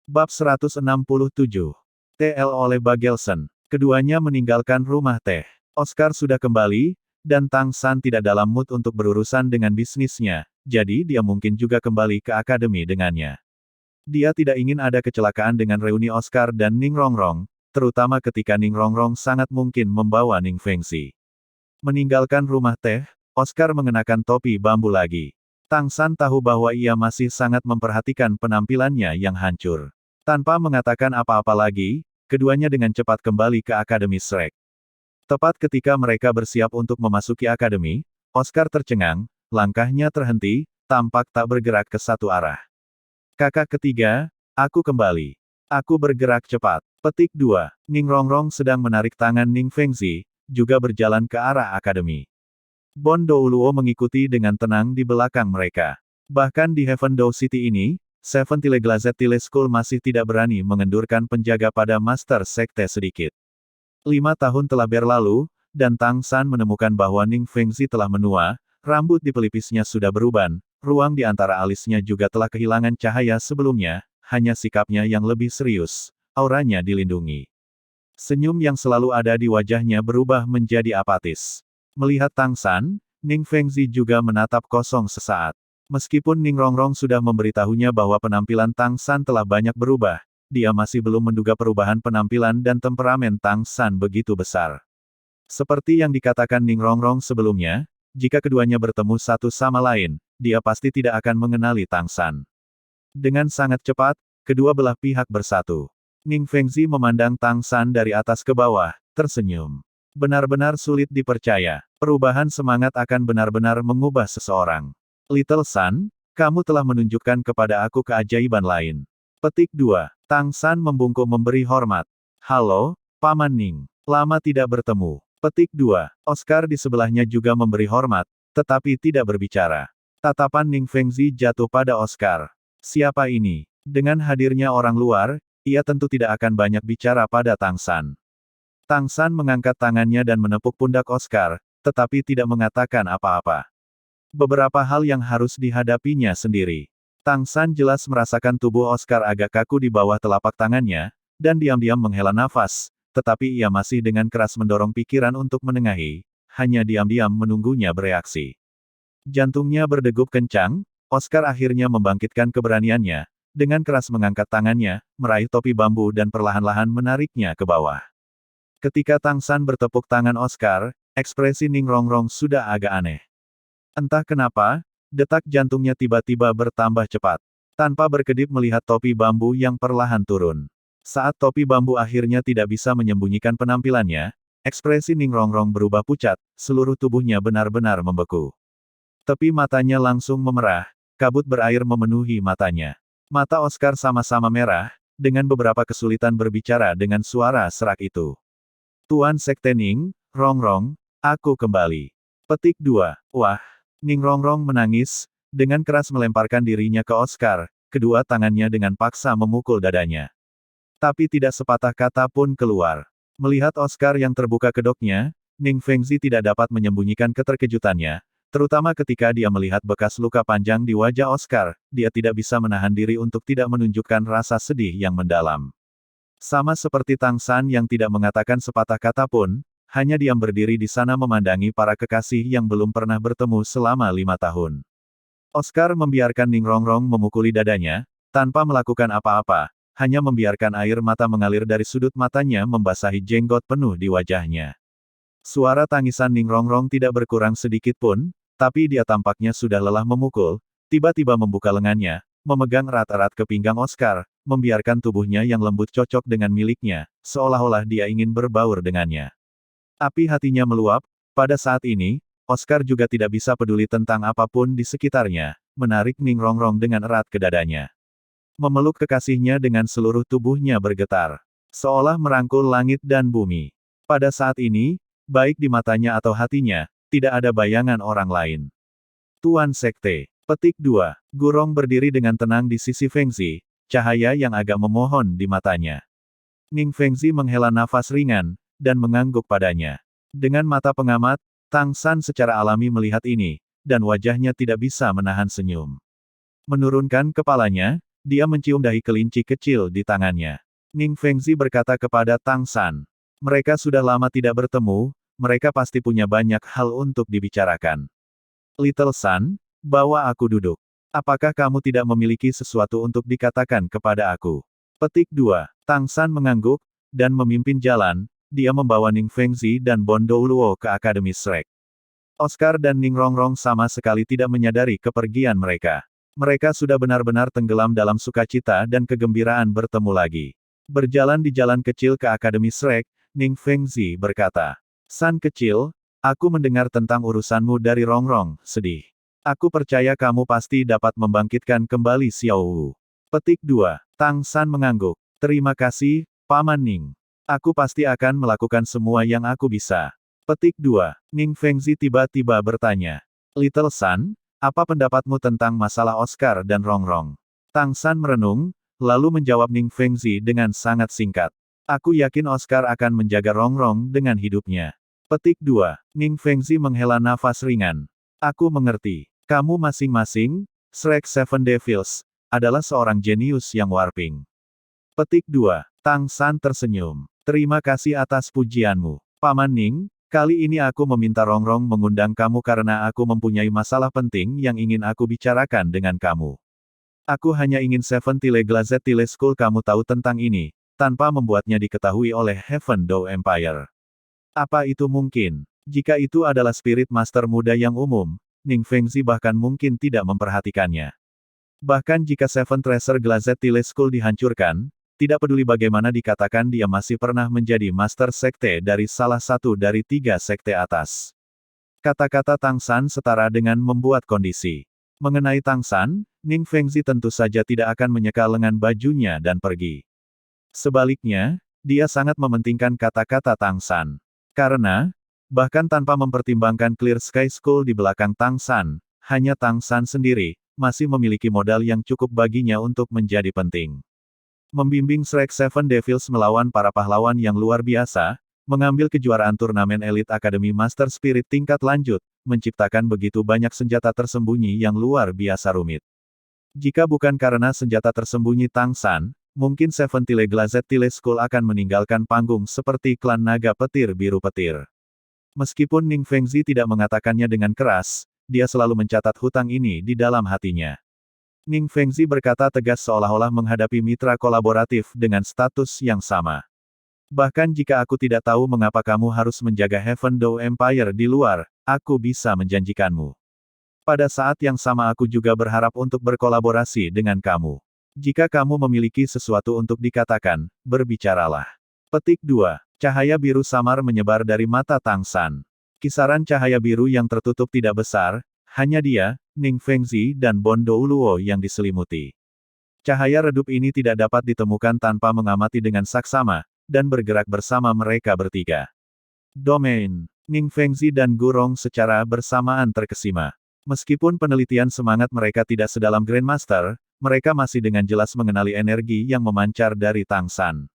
Bab 167. TL oleh Bagelson. Keduanya meninggalkan rumah teh. Oscar sudah kembali, dan Tang San tidak dalam mood untuk berurusan dengan bisnisnya, jadi dia mungkin juga kembali ke akademi dengannya. Dia tidak ingin ada kecelakaan dengan reuni Oscar dan Ning Rongrong, terutama ketika Ning Rongrong sangat mungkin membawa Ning Fengzi. Meninggalkan rumah teh, Oscar mengenakan topi bambu lagi. Tang San tahu bahwa ia masih sangat memperhatikan penampilannya yang hancur. Tanpa mengatakan apa-apa lagi, keduanya dengan cepat kembali ke Akademi Shrek. Tepat ketika mereka bersiap untuk memasuki akademi, Oscar tercengang, langkahnya terhenti, tampak tak bergerak ke satu arah. Kakak ketiga, aku kembali. Aku bergerak cepat. Petik 2. Ning Rongrong sedang menarik tangan Ning Fengzi, juga berjalan ke arah akademi. Bon Douluo mengikuti dengan tenang di belakang mereka. Bahkan di Heaven Dou City ini, Seven Tile Glazed Tile School masih tidak berani mengendurkan penjaga pada Master Sekte sedikit. 5 tahun telah berlalu, dan Tang San menemukan bahwa Ning Fengzi telah menua, rambut di pelipisnya sudah beruban, ruang di antara alisnya juga telah kehilangan cahaya sebelumnya, hanya sikapnya yang lebih serius, auranya dilindungi. Senyum yang selalu ada di wajahnya berubah menjadi apatis. Melihat Tang San, Ning Fengzi juga menatap kosong sesaat. Meskipun Ning Rongrong sudah memberitahunya bahwa penampilan Tang San telah banyak berubah, dia masih belum menduga perubahan penampilan dan temperamen Tang San begitu besar. Seperti yang dikatakan Ning Rongrong sebelumnya, jika keduanya bertemu satu sama lain, dia pasti tidak akan mengenali Tang San. Dengan sangat cepat, kedua belah pihak bersatu. Ning Fengzi memandang Tang San dari atas ke bawah, tersenyum. Benar-benar sulit dipercaya, perubahan semangat akan benar-benar mengubah seseorang. Little San, kamu telah menunjukkan kepada aku keajaiban lain. Petik 2. Tang San membungkuk memberi hormat. Halo, Paman Ning. Lama tidak bertemu. Petik 2. Oscar di sebelahnya juga memberi hormat, tetapi tidak berbicara. Tatapan Ning Fengzi jatuh pada Oscar. Siapa ini? Dengan hadirnya orang luar, ia tentu tidak akan banyak bicara pada Tang San. Tang San mengangkat tangannya dan menepuk pundak Oscar, tetapi tidak mengatakan apa-apa. Beberapa hal yang harus dihadapinya sendiri. Tang San jelas merasakan tubuh Oscar agak kaku di bawah telapak tangannya, dan diam-diam menghela nafas, tetapi ia masih dengan keras mendorong pikiran untuk menengahi, hanya diam-diam menunggunya bereaksi. Jantungnya berdegup kencang, Oscar akhirnya membangkitkan keberaniannya, dengan keras mengangkat tangannya, meraih topi bambu dan perlahan-lahan menariknya ke bawah. Ketika Tang San bertepuk tangan Oscar, ekspresi Ning Rongrong sudah agak aneh. Entah kenapa, detak jantungnya tiba-tiba bertambah cepat. Tanpa berkedip melihat topi bambu yang perlahan turun. Saat topi bambu akhirnya tidak bisa menyembunyikan penampilannya, ekspresi Ning Rongrong berubah pucat, seluruh tubuhnya benar-benar membeku. Tepi matanya langsung memerah, kabut berair memenuhi matanya. Mata Oscar sama-sama merah, dengan beberapa kesulitan berbicara dengan suara serak itu. Tuan Sekte Ning Rongrong, aku kembali. Petik 2. Wah! Ning Rongrong menangis, dengan keras melemparkan dirinya ke Oscar, kedua tangannya dengan paksa memukul dadanya. Tapi tidak sepatah kata pun keluar. Melihat Oscar yang terbuka kedoknya, Ning Fengzi tidak dapat menyembunyikan keterkejutannya, terutama ketika dia melihat bekas luka panjang di wajah Oscar, dia tidak bisa menahan diri untuk tidak menunjukkan rasa sedih yang mendalam. Sama seperti Tang San yang tidak mengatakan sepatah kata pun, hanya diam berdiri di sana memandangi para kekasih yang belum pernah bertemu selama 5 tahun. Oscar membiarkan Ning Rongrong memukuli dadanya, tanpa melakukan apa-apa, hanya membiarkan air mata mengalir dari sudut matanya membasahi jenggot penuh di wajahnya. Suara tangisan Ning Rongrong tidak berkurang sedikit pun, tapi dia tampaknya sudah lelah memukul, tiba-tiba membuka lengannya, memegang erat-erat ke pinggang Oscar, membiarkan tubuhnya yang lembut cocok dengan miliknya, seolah-olah dia ingin berbaur dengannya. Api hatinya meluap, pada saat ini, Oscar juga tidak bisa peduli tentang apapun di sekitarnya, menarik Ning Rongrong dengan erat ke dadanya. Memeluk kekasihnya dengan seluruh tubuhnya bergetar. Seolah merangkul langit dan bumi. Pada saat ini, baik di matanya atau hatinya, tidak ada bayangan orang lain. Tuan Sekte. Petik 2. Gurong berdiri dengan tenang di sisi Fengzi, cahaya yang agak memohon di matanya. Ning Fengzi menghela nafas ringan, dan mengangguk padanya. Dengan mata pengamat, Tang San secara alami melihat ini, dan wajahnya tidak bisa menahan senyum. Menurunkan kepalanya, Dia mencium dahi kelinci kecil di tangannya. Ning Fengzi berkata kepada Tang San. Mereka sudah lama tidak bertemu, mereka pasti punya banyak hal untuk dibicarakan. Little Sun, bawa aku duduk. Apakah kamu tidak memiliki sesuatu untuk dikatakan kepada aku? Petik 2. Tang San mengangguk, dan memimpin jalan, dia membawa Ning Fengzi dan Bon Douluo ke Akademi Shrek. Oscar dan Ning Rongrong sama sekali tidak menyadari kepergian mereka. Mereka sudah benar-benar tenggelam dalam sukacita dan kegembiraan bertemu lagi. Berjalan di jalan kecil ke Akademi Shrek, Ning Fengzi berkata, San kecil, aku mendengar tentang urusanmu dari Rongrong, sedih. Aku percaya kamu pasti dapat membangkitkan kembali Xiao Wu. Petik 2. Tang San mengangguk. Terima kasih, Paman Ning. Aku pasti akan melakukan semua yang aku bisa. Petik 2. Ning Fengzi tiba-tiba bertanya. Little Sun, apa pendapatmu tentang masalah Oscar dan Rongrong? Tang San merenung, lalu menjawab Ning Fengzi dengan sangat singkat. Aku yakin Oscar akan menjaga Rongrong dengan hidupnya. Petik 2. Ning Fengzi menghela nafas ringan. Aku mengerti. Kamu masing-masing, Shrek Seven Devils, adalah seorang jenius yang warping. Petik 2. Tang San tersenyum. Terima kasih atas pujianmu. Paman Ning, kali ini aku meminta Rongrong mengundang kamu karena aku mempunyai masalah penting yang ingin aku bicarakan dengan kamu. Aku hanya ingin Seven Tile Glazed Tile School kamu tahu tentang ini, tanpa membuatnya diketahui oleh Heaven Dou Empire. Apa itu mungkin? Jika itu adalah spirit master muda yang umum, Ning Fengzi bahkan mungkin tidak memperhatikannya. Bahkan jika Seven Treasure Glazed Tile School dihancurkan, tidak peduli bagaimana dikatakan dia masih pernah menjadi master sekte dari salah satu dari 3 sekte atas. Kata-kata Tang San setara dengan membuat kondisi. Mengenai Tang San, Ning Fengzi tentu saja tidak akan menyeka lengan bajunya dan pergi. Sebaliknya, dia sangat mementingkan kata-kata Tang San. Karena, bahkan tanpa mempertimbangkan Clear Sky School di belakang Tang San, hanya Tang San sendiri, masih memiliki modal yang cukup baginya untuk menjadi penting. Membimbing Shrek Seven Devils melawan para pahlawan yang luar biasa, mengambil kejuaraan turnamen elit Akademi Master Spirit tingkat lanjut, menciptakan begitu banyak senjata tersembunyi yang luar biasa rumit. Jika bukan karena senjata tersembunyi Tang San, mungkin Seven Tile Glazed Tile School akan meninggalkan panggung seperti klan naga petir biru petir. Meskipun Ning Fengzi tidak mengatakannya dengan keras, dia selalu mencatat hutang ini di dalam hatinya. Ning Fengzi berkata tegas seolah-olah menghadapi mitra kolaboratif dengan status yang sama. Bahkan jika aku tidak tahu mengapa kamu harus menjaga Heaven Dou Empire di luar, aku bisa menjanjikanmu. Pada saat yang sama aku juga berharap untuk berkolaborasi dengan kamu. Jika kamu memiliki sesuatu untuk dikatakan, berbicaralah. Petik 2. Cahaya biru samar menyebar dari mata Tang San. Kisaran cahaya biru yang tertutup tidak besar, hanya dia, Ning Fengzi dan Bon Douluo yang diselimuti. Cahaya redup ini tidak dapat ditemukan tanpa mengamati dengan saksama, dan bergerak bersama mereka bertiga. Domain. Ning Fengzi dan Gurong secara bersamaan terkesima. Meskipun penelitian semangat mereka tidak sedalam Grandmaster, mereka masih dengan jelas mengenali energi yang memancar dari Tang San.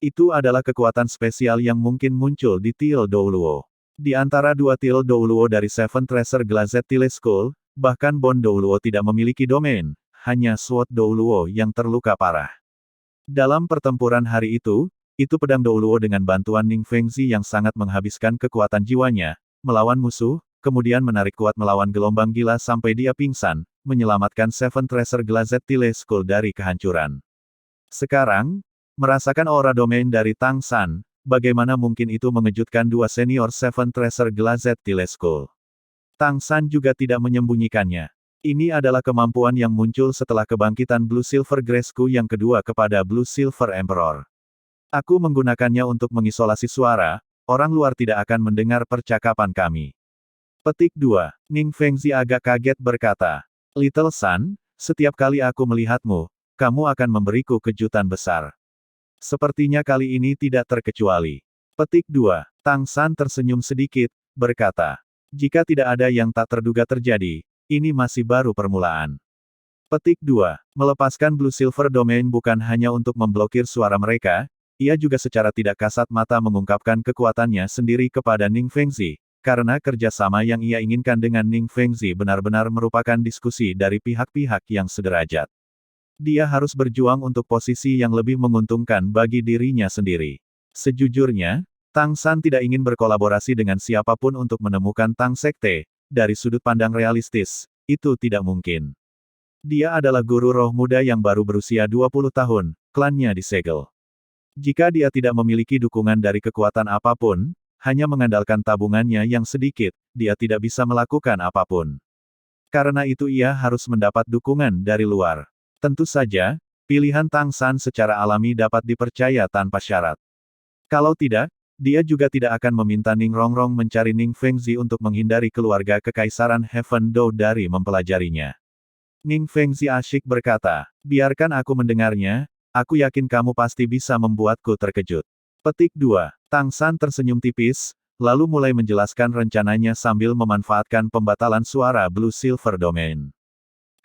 Itu adalah kekuatan spesial yang mungkin muncul di Til Douluo. Di antara 2 Til Douluo dari Seven Treasure Glazed Tile School, bahkan Bon Douluo tidak memiliki domain, hanya Sword Douluo yang terluka parah. Dalam pertempuran hari itu pedang Douluo dengan bantuan Ning Fengzi yang sangat menghabiskan kekuatan jiwanya, melawan musuh, kemudian menarik kuat melawan gelombang gila sampai dia pingsan, menyelamatkan Seven Treasure Glazed Tile School dari kehancuran. Sekarang, merasakan aura domain dari Tang San, bagaimana mungkin itu mengejutkan 2 senior Seven Treasure Glazed Tile School. Tang San juga tidak menyembunyikannya. Ini adalah kemampuan yang muncul setelah kebangkitan Blue Silver Grace-ku yang kedua kepada Blue Silver Emperor. Aku menggunakannya untuk mengisolasi suara, orang luar tidak akan mendengar percakapan kami. Petik 2. Ning Fengzi agak kaget berkata, Little Sun, setiap kali aku melihatmu, kamu akan memberiku kejutan besar. Sepertinya kali ini tidak terkecuali. Petik 2. Tang San tersenyum sedikit, berkata, jika tidak ada yang tak terduga terjadi, ini masih baru permulaan. Petik 2. Melepaskan Blue Silver Domain bukan hanya untuk memblokir suara mereka, ia juga secara tidak kasat mata mengungkapkan kekuatannya sendiri kepada Ning Fengzi, karena kerjasama yang ia inginkan dengan Ning Fengzi benar-benar merupakan diskusi dari pihak-pihak yang sederajat. Dia harus berjuang untuk posisi yang lebih menguntungkan bagi dirinya sendiri. Sejujurnya, Tang San tidak ingin berkolaborasi dengan siapapun untuk menemukan Tang Sekte. Dari sudut pandang realistis, itu tidak mungkin. Dia adalah guru roh muda yang baru berusia 20 tahun, klannya disegel. Jika dia tidak memiliki dukungan dari kekuatan apapun, hanya mengandalkan tabungannya yang sedikit, dia tidak bisa melakukan apapun. Karena itu ia harus mendapat dukungan dari luar. Tentu saja, pilihan Tang San secara alami dapat dipercaya tanpa syarat. Kalau tidak, dia juga tidak akan meminta Ning Rongrong mencari Ning Fengzi untuk menghindari keluarga Kekaisaran Heaven Dou dari mempelajarinya. Ning Fengzi asyik berkata, biarkan aku mendengarnya, aku yakin kamu pasti bisa membuatku terkejut. Petik 2. Tang San tersenyum tipis, lalu mulai menjelaskan rencananya sambil memanfaatkan pembatalan suara Blue Silver Domain.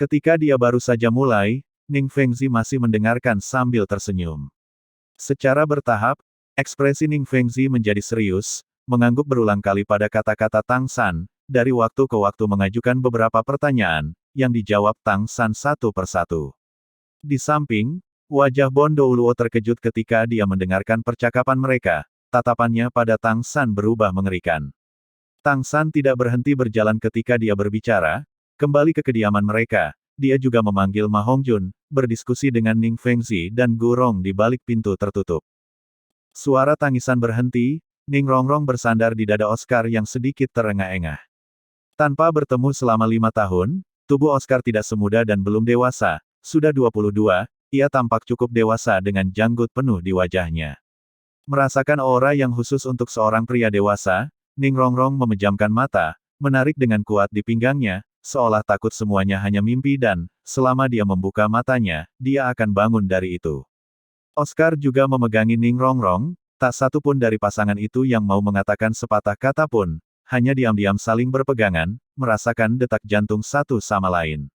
Ketika dia baru saja mulai, Ning Fengzi masih mendengarkan sambil tersenyum. Secara bertahap, ekspresi Ning Fengzi menjadi serius, mengangguk berulang kali pada kata-kata Tang San, dari waktu ke waktu mengajukan beberapa pertanyaan, yang dijawab Tang San satu persatu. Di samping, wajah Bon Douluo terkejut ketika dia mendengarkan percakapan mereka, tatapannya pada Tang San berubah mengerikan. Tang San tidak berhenti berjalan ketika dia berbicara, kembali ke kediaman mereka, dia juga memanggil Ma Hongjun, berdiskusi dengan Ning Fengzi dan Gu Rong di balik pintu tertutup. Suara tangisan berhenti, Ning Rongrong bersandar di dada Oscar yang sedikit terengah-engah. Tanpa bertemu selama 5 tahun, tubuh Oscar tidak semuda dan belum dewasa, sudah 22, ia tampak cukup dewasa dengan janggut penuh di wajahnya. Merasakan aura yang khusus untuk seorang pria dewasa, Ning Rongrong memejamkan mata, menarik dengan kuat di pinggangnya, seolah takut semuanya hanya mimpi dan, selama dia membuka matanya, dia akan bangun dari itu. Oscar juga memegangi Ning Rongrong, tak satu pun dari pasangan itu yang mau mengatakan sepatah kata pun, hanya diam-diam saling berpegangan, merasakan detak jantung satu sama lain.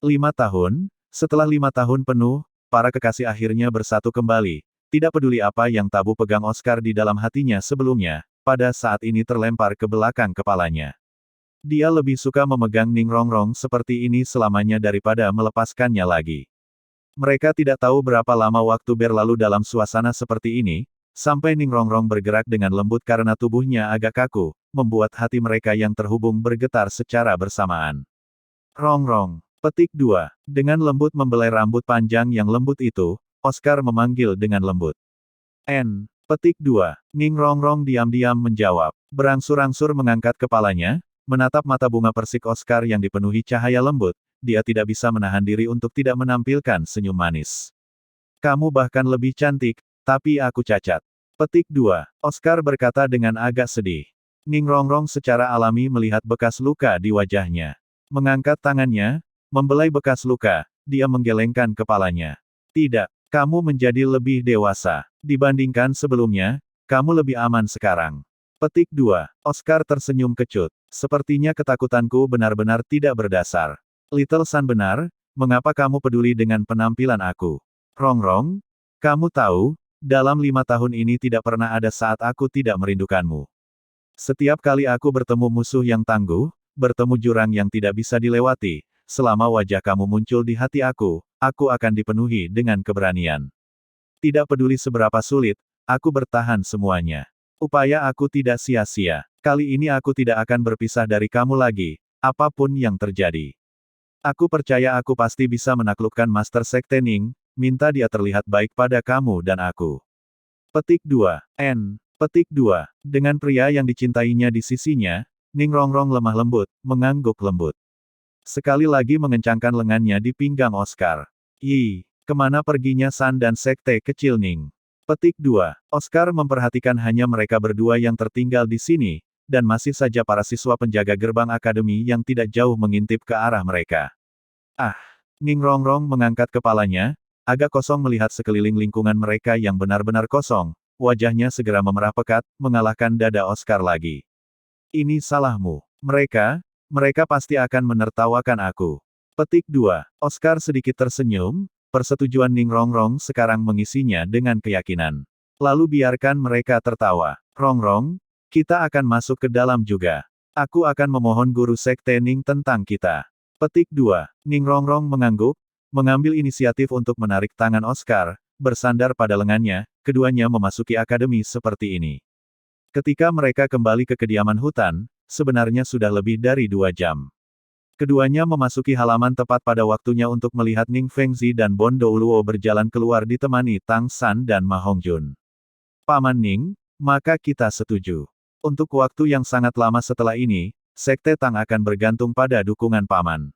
5 tahun, setelah 5 tahun penuh, para kekasih akhirnya bersatu kembali, tidak peduli apa yang tabu pegang Oscar di dalam hatinya sebelumnya, pada saat ini terlempar ke belakang kepalanya. Dia lebih suka memegang Ning Rongrong seperti ini selamanya daripada melepaskannya lagi. Mereka tidak tahu berapa lama waktu berlalu dalam suasana seperti ini, sampai Ning Rongrong bergerak dengan lembut karena tubuhnya agak kaku, membuat hati mereka yang terhubung bergetar secara bersamaan. Rongrong. Petik 2. Dengan lembut membelai rambut panjang yang lembut itu, Oscar memanggil dengan lembut. N. Petik 2. Ning Rongrong diam-diam menjawab. Berangsur-angsur mengangkat kepalanya, menatap mata bunga persik Oscar yang dipenuhi cahaya lembut, dia tidak bisa menahan diri untuk tidak menampilkan senyum manis. Kamu bahkan lebih cantik, tapi aku cacat. Petik 2. Oscar berkata dengan agak sedih. Ning Rongrong secara alami melihat bekas luka di wajahnya. Mengangkat tangannya, membelai bekas luka, dia menggelengkan kepalanya. Tidak, kamu menjadi lebih dewasa. Dibandingkan sebelumnya, kamu lebih aman sekarang. Petik 2. Oscar tersenyum kecut. Sepertinya ketakutanku benar-benar tidak berdasar. Little Sun benar, mengapa kamu peduli dengan penampilan aku? Rongrong, kamu tahu, dalam 5 tahun ini tidak pernah ada saat aku tidak merindukanmu. Setiap kali aku bertemu musuh yang tangguh, bertemu jurang yang tidak bisa dilewati, selama wajah kamu muncul di hati aku akan dipenuhi dengan keberanian. Tidak peduli seberapa sulit, aku bertahan semuanya. Upaya aku tidak sia-sia. Kali ini aku tidak akan berpisah dari kamu lagi, apapun yang terjadi. Aku percaya aku pasti bisa menaklukkan Master Sekte Ning, minta dia terlihat baik pada kamu dan aku. Petik 2. N. Petik 2. Dengan pria yang dicintainya di sisinya, Ning Rongrong lemah lembut, mengangguk lembut. Sekali lagi mengencangkan lengannya di pinggang Oscar. Yi, kemana perginya San dan Sekte kecil Ning? Petik 2. Oscar memperhatikan hanya mereka berdua yang tertinggal di sini, dan masih saja para siswa penjaga gerbang akademi yang tidak jauh mengintip ke arah mereka. Ah! Ning Rongrong mengangkat kepalanya, agak kosong melihat sekeliling lingkungan mereka yang benar-benar kosong, wajahnya segera memerah pekat, mengalahkan dada Oscar lagi. Ini salahmu. Mereka pasti akan menertawakan aku. Petik 2. Oscar sedikit tersenyum, persetujuan Ning Rongrong sekarang mengisinya dengan keyakinan. Lalu biarkan mereka tertawa. Rongrong, kita akan masuk ke dalam juga. Aku akan memohon guru Sekte Ning tentang kita. Petik 2. Ning Rongrong mengangguk, mengambil inisiatif untuk menarik tangan Oscar, bersandar pada lengannya, keduanya memasuki akademi seperti ini. Ketika mereka kembali ke kediaman hutan, sebenarnya sudah lebih dari 2 jam. Keduanya memasuki halaman tepat pada waktunya untuk melihat Ning Fengzi dan Bon Douluo berjalan keluar ditemani Tang San dan Ma Hongjun. Paman Ning, maka kita setuju. Untuk waktu yang sangat lama setelah ini, Sekte Tang akan bergantung pada dukungan Paman.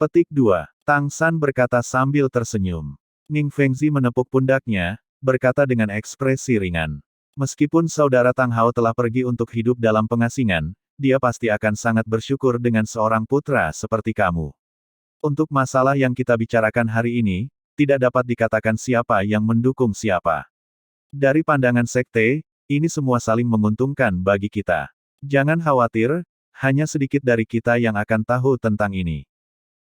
Petik 2. Tang San berkata sambil tersenyum. Ning Fengzi menepuk pundaknya, berkata dengan ekspresi ringan. Meskipun saudara Tang Hao telah pergi untuk hidup dalam pengasingan, dia pasti akan sangat bersyukur dengan seorang putra seperti kamu. Untuk masalah yang kita bicarakan hari ini, tidak dapat dikatakan siapa yang mendukung siapa. Dari pandangan sekte, ini semua saling menguntungkan bagi kita. Jangan khawatir, hanya sedikit dari kita yang akan tahu tentang ini.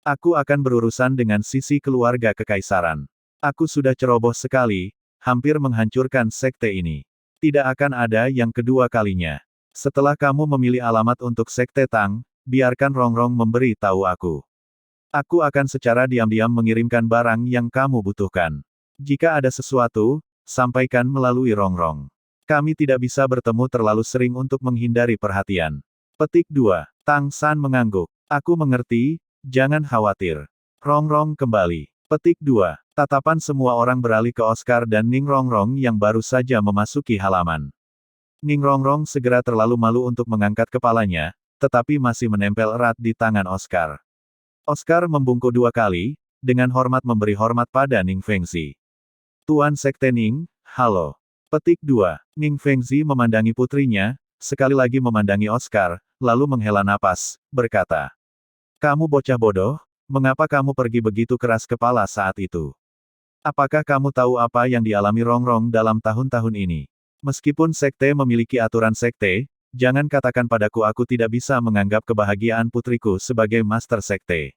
Aku akan berurusan dengan sisi keluarga kekaisaran. Aku sudah ceroboh sekali, hampir menghancurkan sekte ini. Tidak akan ada yang kedua kalinya. Setelah kamu memilih alamat untuk Sekte Tang, biarkan Rongrong memberi tahu aku. Aku akan secara diam-diam mengirimkan barang yang kamu butuhkan. Jika ada sesuatu, sampaikan melalui Rongrong. Kami tidak bisa bertemu terlalu sering untuk menghindari perhatian. Petik 2. Tang San mengangguk. Aku mengerti, jangan khawatir. Rongrong kembali. Petik 2. Tatapan semua orang beralih ke Oscar dan Ning Rongrong yang baru saja memasuki halaman. Ning Rongrong segera terlalu malu untuk mengangkat kepalanya, tetapi masih menempel erat di tangan Oscar. Oscar membungkuk 2 kali, dengan hormat memberi hormat pada Ning Fengzi. Tuan Sekte Ning, halo. Petik 2. Ning Fengzi memandangi putrinya, sekali lagi memandangi Oscar, lalu menghela napas, berkata. Kamu bocah bodoh, mengapa kamu pergi begitu keras kepala saat itu? Apakah kamu tahu apa yang dialami Rongrong dalam tahun-tahun ini? Meskipun sekte memiliki aturan sekte, jangan katakan padaku aku tidak bisa menganggap kebahagiaan putriku sebagai master sekte.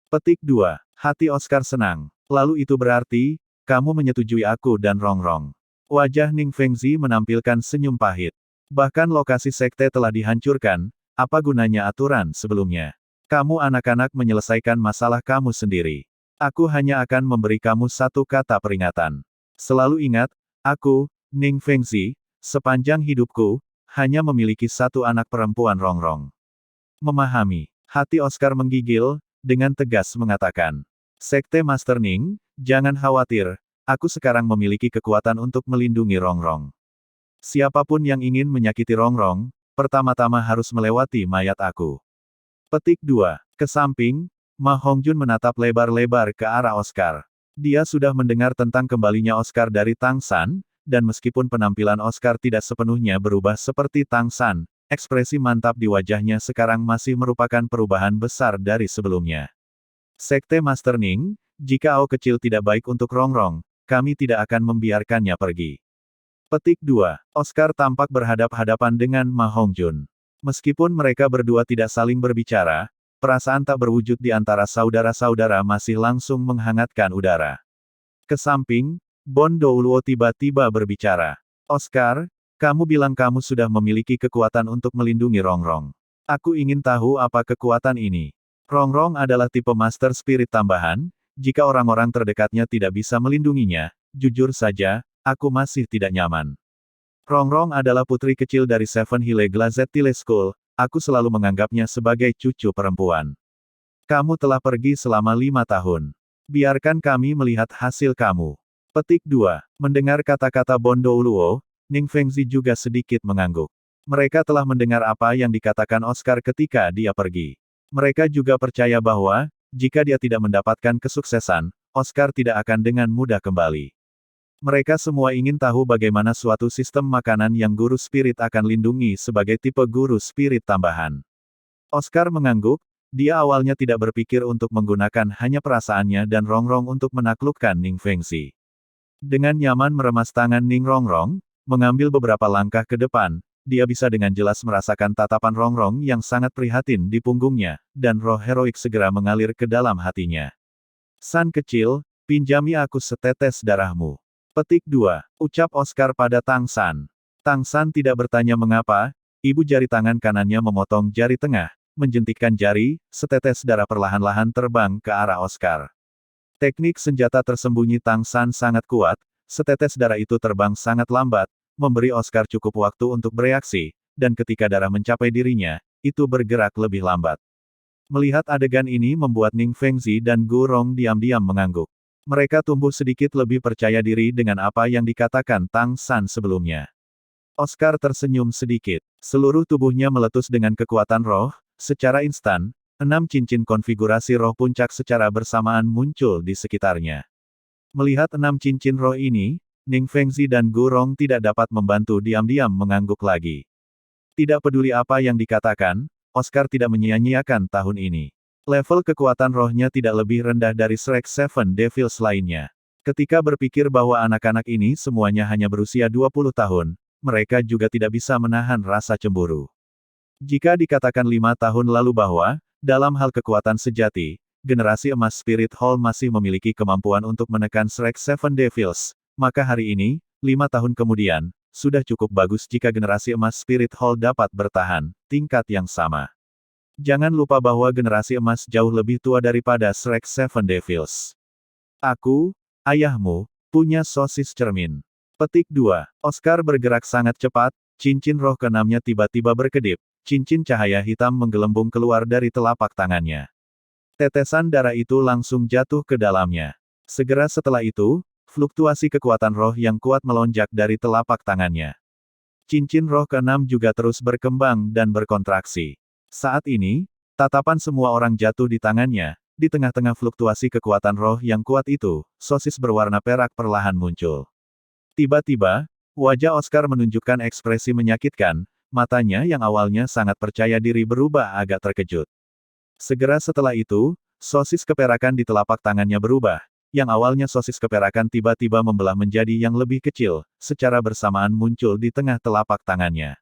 Petik 2. Hati Oscar senang. Lalu itu berarti, kamu menyetujui aku dan Rongrong. Wajah Ning Fengzi menampilkan senyum pahit. Bahkan lokasi sekte telah dihancurkan, apa gunanya aturan sebelumnya? Kamu anak-anak menyelesaikan masalah kamu sendiri. Aku hanya akan memberi kamu satu kata peringatan. Selalu ingat, aku, Ning Fengzi, sepanjang hidupku, hanya memiliki satu anak perempuan Rongrong. Memahami. Hati Oscar menggigil, dengan tegas mengatakan. Sekte Master Ning, jangan khawatir, aku sekarang memiliki kekuatan untuk melindungi Rongrong. Siapapun yang ingin menyakiti Rongrong, pertama-tama harus melewati mayat aku. Petik 2. Ke samping, Ma Hongjun menatap lebar-lebar ke arah Oscar. Dia sudah mendengar tentang kembalinya Oscar dari Tang San, dan meskipun penampilan Oscar tidak sepenuhnya berubah seperti Tang San, ekspresi mantap di wajahnya sekarang masih merupakan perubahan besar dari sebelumnya. Sekte Master Ning, jika Ao kecil tidak baik untuk Rongrong, kami tidak akan membiarkannya pergi. Petik 2. Oscar tampak berhadap-hadapan dengan Ma Hongjun. Meskipun mereka berdua tidak saling berbicara, perasaan tak berwujud di antara saudara-saudara masih langsung menghangatkan udara. Ke samping, Bon Douluo tiba-tiba berbicara. Oscar, kamu bilang kamu sudah memiliki kekuatan untuk melindungi Rongrong. Aku ingin tahu apa kekuatan ini. Rongrong adalah tipe Master Spirit tambahan, jika orang-orang terdekatnya tidak bisa melindunginya, jujur saja, aku masih tidak nyaman. Rongrong adalah putri kecil dari Seven Hill Glazetile School, aku selalu menganggapnya sebagai cucu perempuan. Kamu telah pergi selama 5 tahun. Biarkan kami melihat hasil kamu. Petik 2. Mendengar kata-kata Bon Douluo, Ning Fengzi juga sedikit mengangguk. Mereka telah mendengar apa yang dikatakan Oscar ketika dia pergi. Mereka juga percaya bahwa, jika dia tidak mendapatkan kesuksesan, Oscar tidak akan dengan mudah kembali. Mereka semua ingin tahu bagaimana suatu sistem makanan yang guru spirit akan lindungi sebagai tipe guru spirit tambahan. Oscar mengangguk, dia awalnya tidak berpikir untuk menggunakan hanya perasaannya dan Rongrong untuk menaklukkan Ning Fengzi. Dengan nyaman meremas tangan Ning Rongrong, mengambil beberapa langkah ke depan, dia bisa dengan jelas merasakan tatapan Rongrong yang sangat prihatin di punggungnya, dan roh heroik segera mengalir ke dalam hatinya. San kecil, pinjami aku setetes darahmu. Petik 2. Ucap Oscar pada Tang San. Tang San tidak bertanya mengapa, ibu jari tangan kanannya memotong jari tengah, menjentikkan jari, setetes darah perlahan-lahan terbang ke arah Oscar. Teknik senjata tersembunyi Tang San sangat kuat, setetes darah itu terbang sangat lambat, memberi Oscar cukup waktu untuk bereaksi, dan ketika darah mencapai dirinya, itu bergerak lebih lambat. Melihat adegan ini membuat Ning Fengzi dan Gu Rong diam-diam mengangguk. Mereka tumbuh sedikit lebih percaya diri dengan apa yang dikatakan Tang San sebelumnya. Oscar tersenyum sedikit. Seluruh tubuhnya meletus dengan kekuatan roh, secara instan, 6 cincin konfigurasi roh puncak secara bersamaan muncul di sekitarnya. Melihat 6 cincin roh ini, Ning Fengzi dan Gu Rong tidak dapat membantu diam-diam mengangguk lagi. Tidak peduli apa yang dikatakan, Oscar tidak menyia-nyiakan tahun ini. Level kekuatan rohnya tidak lebih rendah dari Shrek Seven Devils lainnya. Ketika berpikir bahwa anak-anak ini semuanya hanya berusia 20 tahun, mereka juga tidak bisa menahan rasa cemburu. Jika dikatakan 5 tahun lalu bahwa, dalam hal kekuatan sejati, generasi emas Spirit Hall masih memiliki kemampuan untuk menekan Shrek Seven Devils, maka hari ini, 5 tahun kemudian, sudah cukup bagus jika generasi emas Spirit Hall dapat bertahan, tingkat yang sama. Jangan lupa bahwa generasi emas jauh lebih tua daripada Shrek Seven Devils. Aku, ayahmu, punya sosis cermin. Petik 2. Oscar bergerak sangat cepat, cincin roh keenamnya tiba-tiba berkedip, cincin cahaya hitam menggelembung keluar dari telapak tangannya. Tetesan darah itu langsung jatuh ke dalamnya. Segera setelah itu, fluktuasi kekuatan roh yang kuat melonjak dari telapak tangannya. Cincin roh keenam juga terus berkembang dan berkontraksi. Saat ini, tatapan semua orang jatuh di tangannya, di tengah-tengah fluktuasi kekuatan roh yang kuat itu, sosis berwarna perak perlahan muncul. Tiba-tiba, wajah Oscar menunjukkan ekspresi menyakitkan, matanya yang awalnya sangat percaya diri berubah agak terkejut. Segera setelah itu, sosis keperakan di telapak tangannya berubah, yang awalnya sosis keperakan tiba-tiba membelah menjadi yang lebih kecil, secara bersamaan muncul di tengah telapak tangannya.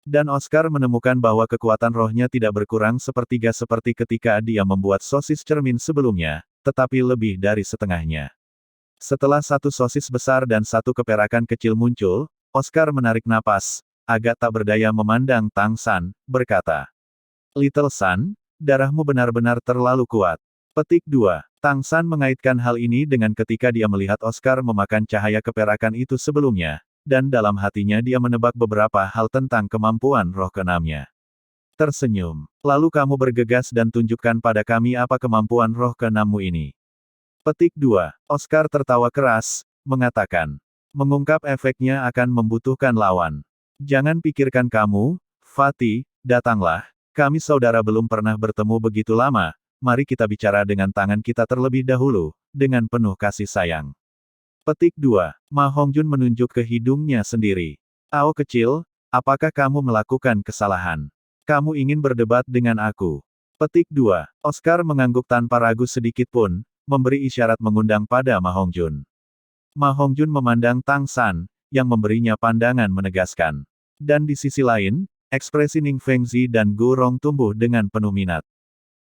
Dan Oscar menemukan bahwa kekuatan rohnya tidak berkurang sepertiga seperti ketika dia membuat sosis cermin sebelumnya, tetapi lebih dari setengahnya. Setelah satu sosis besar dan satu keperakan kecil muncul, Oscar menarik napas, agak tak berdaya memandang Tang San, berkata, "Little San, darahmu benar-benar terlalu kuat." Petik 2. Tang San mengaitkan hal ini dengan ketika dia melihat Oscar memakan cahaya keperakan itu sebelumnya, dan dalam hatinya dia menebak beberapa hal tentang kemampuan roh keenamnya. Tersenyum. "Lalu kamu bergegas dan tunjukkan pada kami apa kemampuan roh keenammu ini." Petik 2. Oscar tertawa keras, mengatakan, "Mengungkap efeknya akan membutuhkan lawan. Jangan pikirkan kamu, Fatih, datanglah, kami saudara belum pernah bertemu begitu lama, mari kita bicara dengan tangan kita terlebih dahulu, dengan penuh kasih sayang." Petik 2. Ma Hongjun menunjuk ke hidungnya sendiri. "Ao kecil, apakah kamu melakukan kesalahan? Kamu ingin berdebat dengan aku?" Petik 2. Oscar mengangguk tanpa ragu sedikit pun, memberi isyarat mengundang pada Ma Hongjun. Ma Hongjun memandang Tang San, yang memberinya pandangan menegaskan. Dan di sisi lain, ekspresi Ning Fengzi dan Gu Rong tumbuh dengan penuh minat.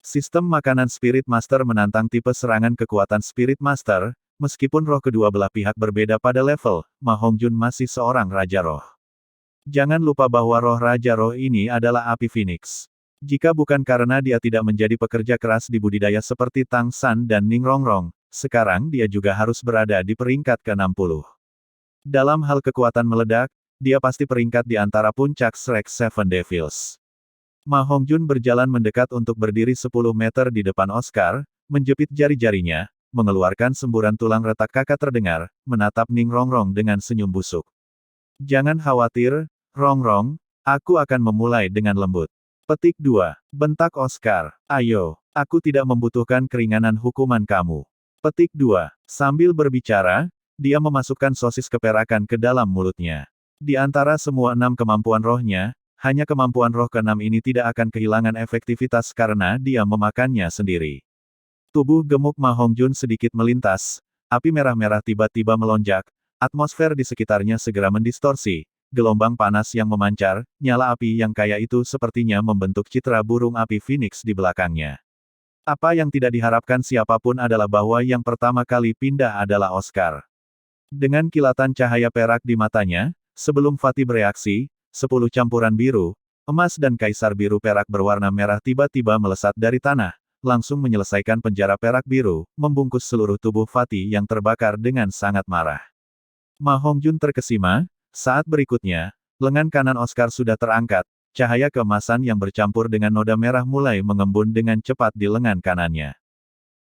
Sistem makanan Spirit Master menantang tipe serangan kekuatan Spirit Master. Meskipun roh kedua belah pihak berbeda pada level, Ma Hongjun masih seorang Raja Roh. Jangan lupa bahwa roh Raja Roh ini adalah api Phoenix. Jika bukan karena dia tidak menjadi pekerja keras di budidaya seperti Tang San dan Ning Rongrong, sekarang dia juga harus berada di peringkat ke-60. Dalam hal kekuatan meledak, dia pasti peringkat di antara puncak Shrek Seven Devils. Ma Hongjun berjalan mendekat untuk berdiri 10 meter di depan Oscar, menjepit jari-jarinya, mengeluarkan semburan tulang retak kakak terdengar, menatap Ning Rongrong dengan senyum busuk. "Jangan khawatir, Rongrong, aku akan memulai dengan lembut." Petik 2. Bentak Oscar. "Ayo, aku tidak membutuhkan keringanan hukuman kamu." Petik 2. Sambil berbicara, dia memasukkan sosis keperakan ke dalam mulutnya. Di antara semua 6 kemampuan rohnya, hanya kemampuan roh ke-6 ini tidak akan kehilangan efektivitas karena dia memakannya sendiri. Tubuh gemuk Ma Hongjun sedikit melintas, api merah-merah tiba-tiba melonjak, atmosfer di sekitarnya segera mendistorsi, gelombang panas yang memancar, nyala api yang kaya itu sepertinya membentuk citra burung api Phoenix di belakangnya. Apa yang tidak diharapkan siapapun adalah bahwa yang pertama kali pindah adalah Oscar. Dengan kilatan cahaya perak di matanya, sebelum Fatih bereaksi, 10 campuran biru, emas dan kaisar biru perak berwarna merah tiba-tiba melesat dari tanah, langsung menyelesaikan penjara perak biru, membungkus seluruh tubuh Fatih yang terbakar dengan sangat marah. Ma Hongjun terkesima, saat berikutnya, lengan kanan Oscar sudah terangkat, cahaya keemasan yang bercampur dengan noda merah mulai mengembun dengan cepat di lengan kanannya.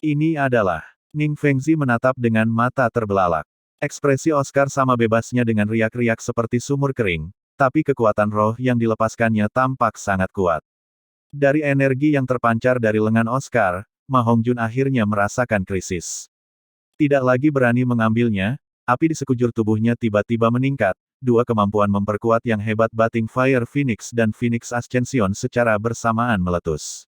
Ini adalah... Ning Fengzi menatap dengan mata terbelalak. Ekspresi Oscar sama bebasnya dengan riak-riak seperti sumur kering, tapi kekuatan roh yang dilepaskannya tampak sangat kuat. Dari energi yang terpancar dari lengan Oscar, Ma Hongjun akhirnya merasakan krisis. Tidak lagi berani mengambilnya, api di sekujur tubuhnya tiba-tiba meningkat, dua kemampuan memperkuat yang hebat Bating Fire Phoenix dan Phoenix Ascension secara bersamaan meletus.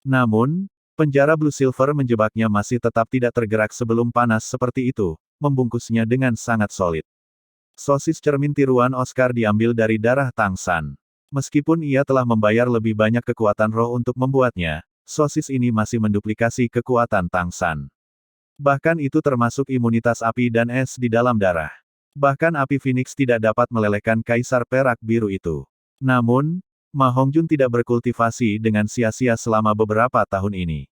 Namun, penjara Blue Silver menjebaknya masih tetap tidak tergerak sebelum panas seperti itu, membungkusnya dengan sangat solid. Sosis cermin tiruan Oscar diambil dari darah Tang San. Meskipun ia telah membayar lebih banyak kekuatan roh untuk membuatnya, sosis ini masih menduplikasi kekuatan Tang San. Bahkan itu termasuk imunitas api dan es di dalam darah. Bahkan api Phoenix tidak dapat melelehkan kaisar perak biru itu. Namun, Ma Hongjun tidak berkultivasi dengan sia-sia selama beberapa tahun ini.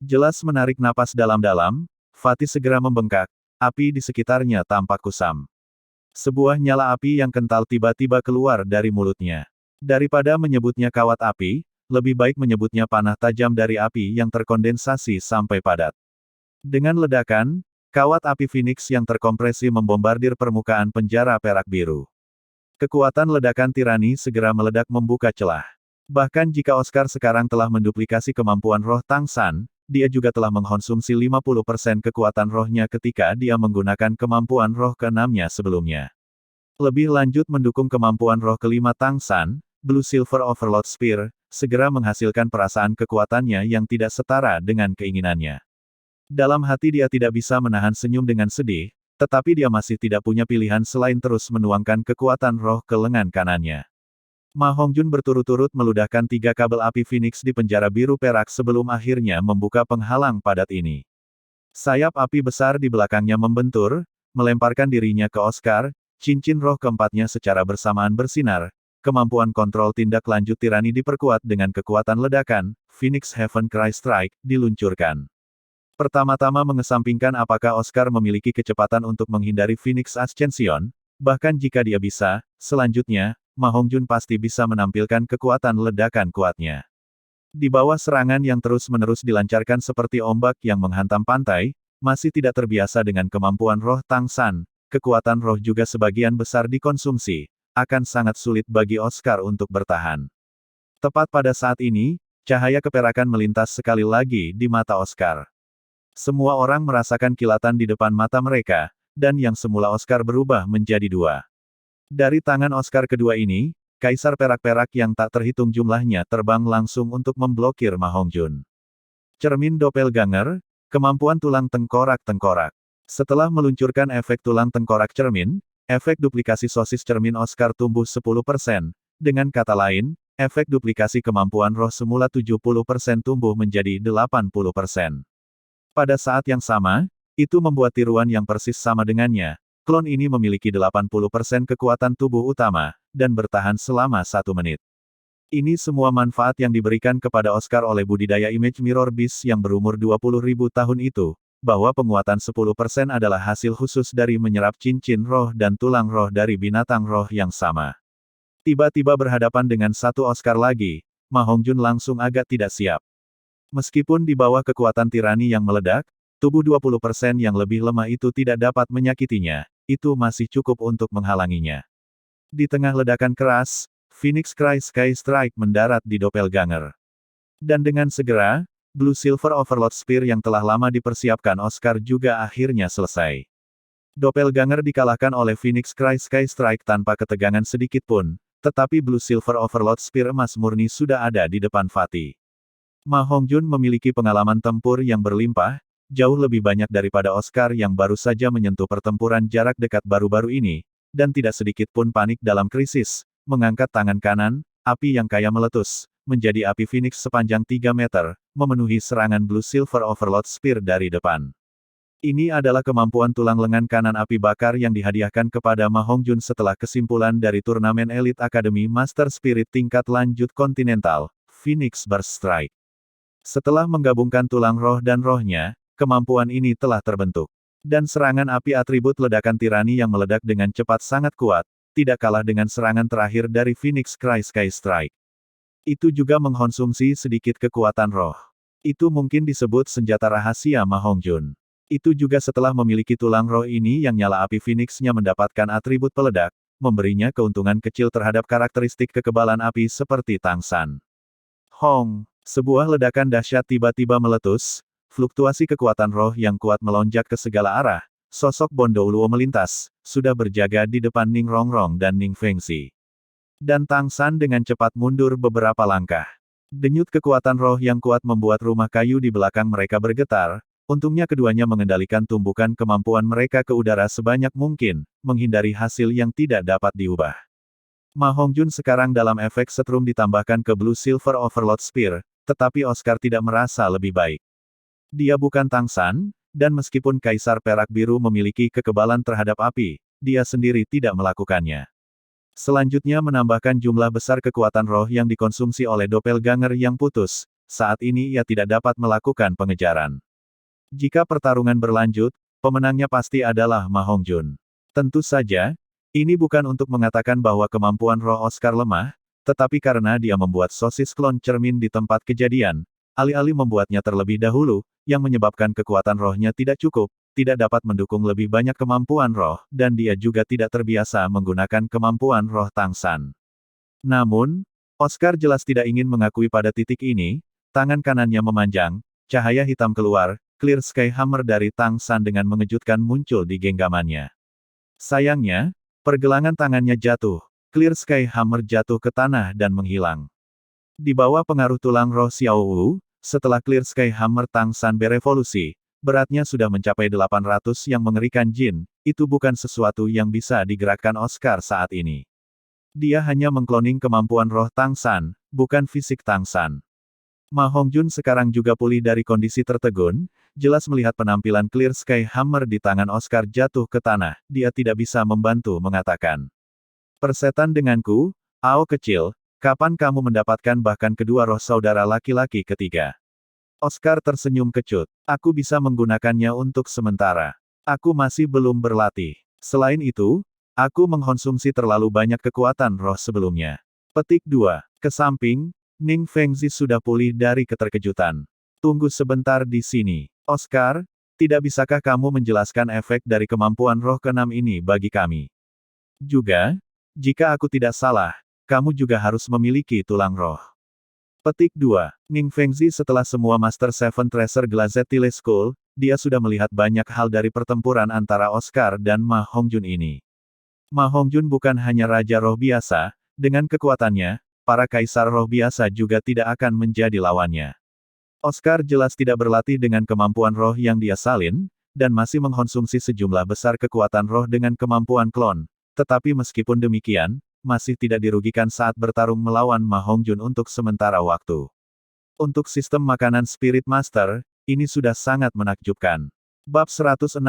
Jelas menarik napas dalam-dalam, Fatih segera membengkak, api di sekitarnya tampak kusam. Sebuah nyala api yang kental tiba-tiba keluar dari mulutnya. Daripada menyebutnya kawat api, lebih baik menyebutnya panah tajam dari api yang terkondensasi sampai padat. Dengan ledakan, kawat api Phoenix yang terkompresi membombardir permukaan penjara perak biru. Kekuatan ledakan tirani segera meledak membuka celah. Bahkan jika Oscar sekarang telah menduplikasi kemampuan roh Tang San, dia juga telah mengkonsumsi 50% kekuatan rohnya ketika dia menggunakan kemampuan roh ke-6-nya sebelumnya. Lebih lanjut mendukung kemampuan roh kelima Tang San, Blue Silver Overload Spear, segera menghasilkan perasaan kekuatannya yang tidak setara dengan keinginannya. Dalam hati dia tidak bisa menahan senyum dengan sedih, tetapi dia masih tidak punya pilihan selain terus menuangkan kekuatan roh ke lengan kanannya. Ma Hongjun berturut-turut meludahkan 3 kabel api Phoenix di penjara biru perak sebelum akhirnya membuka penghalang padat ini. Sayap api besar di belakangnya membentur, melemparkan dirinya ke Oscar, cincin roh keempatnya secara bersamaan bersinar, kemampuan kontrol tindak lanjut tirani diperkuat dengan kekuatan ledakan, Phoenix Heaven Cry Strike, diluncurkan. Pertama-tama mengesampingkan apakah Oscar memiliki kecepatan untuk menghindari Phoenix Ascension, bahkan jika dia bisa, selanjutnya, Ma Hongjun pasti bisa menampilkan kekuatan ledakan kuatnya. Di bawah serangan yang terus-menerus dilancarkan seperti ombak yang menghantam pantai, masih tidak terbiasa dengan kemampuan roh Tang San, kekuatan roh juga sebagian besar dikonsumsi, akan sangat sulit bagi Oscar untuk bertahan. Tepat pada saat ini, cahaya keperakan melintas sekali lagi di mata Oscar. Semua orang merasakan kilatan di depan mata mereka, dan yang semula Oscar berubah menjadi 2. Dari tangan Oscar kedua ini, kaisar perak-perak yang tak terhitung jumlahnya terbang langsung untuk memblokir Ma Hongjun. Cermin Doppelganger, kemampuan tulang tengkorak-tengkorak. Setelah meluncurkan efek tulang tengkorak cermin, efek duplikasi sosis cermin Oscar tumbuh 10%, dengan kata lain, efek duplikasi kemampuan roh semula 70% tumbuh menjadi 80%. Pada saat yang sama, itu membuat tiruan yang persis sama dengannya. Klon ini memiliki 80% kekuatan tubuh utama, dan bertahan selama 1 menit. Ini semua manfaat yang diberikan kepada Oscar oleh budidaya Image Mirror Beast yang berumur 20.000 tahun itu, bahwa penguatan 10% adalah hasil khusus dari menyerap cincin roh dan tulang roh dari binatang roh yang sama. Tiba-tiba berhadapan dengan satu Oscar lagi, Ma Hongjun langsung agak tidak siap. Meskipun di bawah kekuatan tirani yang meledak, tubuh 20% yang lebih lemah itu tidak dapat menyakitinya, itu masih cukup untuk menghalanginya. Di tengah ledakan keras, Phoenix Cry Sky Strike mendarat di Doppelganger. Dan dengan segera, Blue Silver Overload Spear yang telah lama dipersiapkan Oscar juga akhirnya selesai. Doppelganger dikalahkan oleh Phoenix Cry Sky Strike tanpa ketegangan sedikit pun, tetapi Blue Silver Overload Spear emas murni sudah ada di depan Fatih. Ma Hongjun memiliki pengalaman tempur yang berlimpah, jauh lebih banyak daripada Oscar yang baru saja menyentuh pertempuran jarak dekat baru-baru ini, dan tidak sedikit pun panik dalam krisis, mengangkat tangan kanan, api yang kaya meletus, menjadi api Phoenix sepanjang 3 meter, memenuhi serangan Blue Silver Overload Spear dari depan. Ini adalah kemampuan tulang lengan kanan api bakar yang dihadiahkan kepada Ma Hongjun setelah kesimpulan dari turnamen Elite Academy Master Spirit tingkat lanjut kontinental, Phoenix Burst Strike. Setelah menggabungkan tulang roh dan rohnya, kemampuan ini telah terbentuk. Dan serangan api atribut ledakan tirani yang meledak dengan cepat sangat kuat, tidak kalah dengan serangan terakhir dari Phoenix Cry Sky Strike. Itu juga mengkonsumsi sedikit kekuatan roh. Itu mungkin disebut senjata rahasia Ma Hongjun. Itu juga setelah memiliki tulang roh ini yang nyala api Phoenix-nya mendapatkan atribut peledak, memberinya keuntungan kecil terhadap karakteristik kekebalan api seperti Tangsan. Hong, sebuah ledakan dahsyat tiba-tiba meletus, fluktuasi kekuatan roh yang kuat melonjak ke segala arah, sosok Bondo Luo melintas, sudah berjaga di depan Ning Rongrong dan Ning Fengxi. Dan Tangsan dengan cepat mundur beberapa langkah. Denyut kekuatan roh yang kuat membuat rumah kayu di belakang mereka bergetar. Untungnya keduanya mengendalikan tumbukan kemampuan mereka ke udara sebanyak mungkin, menghindari hasil yang tidak dapat diubah. Ma Hongjun sekarang dalam efek setrum ditambahkan ke Blue Silver Overload Spear, tetapi Oscar tidak merasa lebih baik. Dia bukan Tangsan, dan meskipun Kaisar Perak Biru memiliki kekebalan terhadap api, dia sendiri tidak melakukannya. Selanjutnya menambahkan jumlah besar kekuatan roh yang dikonsumsi oleh doppelganger yang putus, saat ini ia tidak dapat melakukan pengejaran. Jika pertarungan berlanjut, pemenangnya pasti adalah Ma Hongjun. Tentu saja, ini bukan untuk mengatakan bahwa kemampuan roh Oscar lemah, tetapi karena dia membuat sosis klon cermin di tempat kejadian, alih-alih membuatnya terlebih dahulu, yang menyebabkan kekuatan rohnya tidak cukup, tidak dapat mendukung lebih banyak kemampuan roh, dan dia juga tidak terbiasa menggunakan kemampuan roh Tangsan. Namun, Oscar jelas tidak ingin mengakui pada titik ini, tangan kanannya memanjang, cahaya hitam keluar, Clear Sky Hammer dari Tangsan dengan mengejutkan muncul di genggamannya. Sayangnya, pergelangan tangannya jatuh, Clear Sky Hammer jatuh ke tanah dan menghilang. Di bawah pengaruh tulang roh Xiao Wu, setelah Clear Sky Hammer Tangsan berevolusi, beratnya sudah mencapai 800 yang mengerikan Jin, itu bukan sesuatu yang bisa digerakkan Oscar saat ini. Dia hanya mengkloning kemampuan roh Tangsan, bukan fisik Tangsan. Ma Hongjun sekarang juga pulih dari kondisi tertegun, jelas melihat penampilan Clear Sky Hammer di tangan Oscar jatuh ke tanah, dia tidak bisa membantu mengatakan. Persetan denganku, Ao kecil, kapan kamu mendapatkan bahkan kedua roh saudara laki-laki ketiga? Oscar tersenyum kecut, aku bisa menggunakannya untuk sementara. Aku masih belum berlatih. Selain itu, aku mengkonsumsi terlalu banyak kekuatan roh sebelumnya. Petik 2. Ke samping, Ning Fengxi sudah pulih dari keterkejutan. Tunggu sebentar di sini. Oscar, tidak bisakah kamu menjelaskan efek dari kemampuan roh keenam ini bagi kami? Juga, jika aku tidak salah, kamu juga harus memiliki tulang roh. Petik 2. Ning Fengxi setelah semua Master Seven Treasure Glazetile School, dia sudah melihat banyak hal dari pertempuran antara Oscar dan Ma Hongjun ini. Ma Hongjun bukan hanya Raja Roh biasa, dengan kekuatannya, para kaisar roh biasa juga tidak akan menjadi lawannya. Oscar jelas tidak berlatih dengan kemampuan roh yang dia salin, dan masih mengkonsumsi sejumlah besar kekuatan roh dengan kemampuan klon. Tetapi meskipun demikian, masih tidak dirugikan saat bertarung melawan Ma Hongjun untuk sementara waktu. Untuk sistem makanan Spirit Master, ini sudah sangat menakjubkan. Bab 168.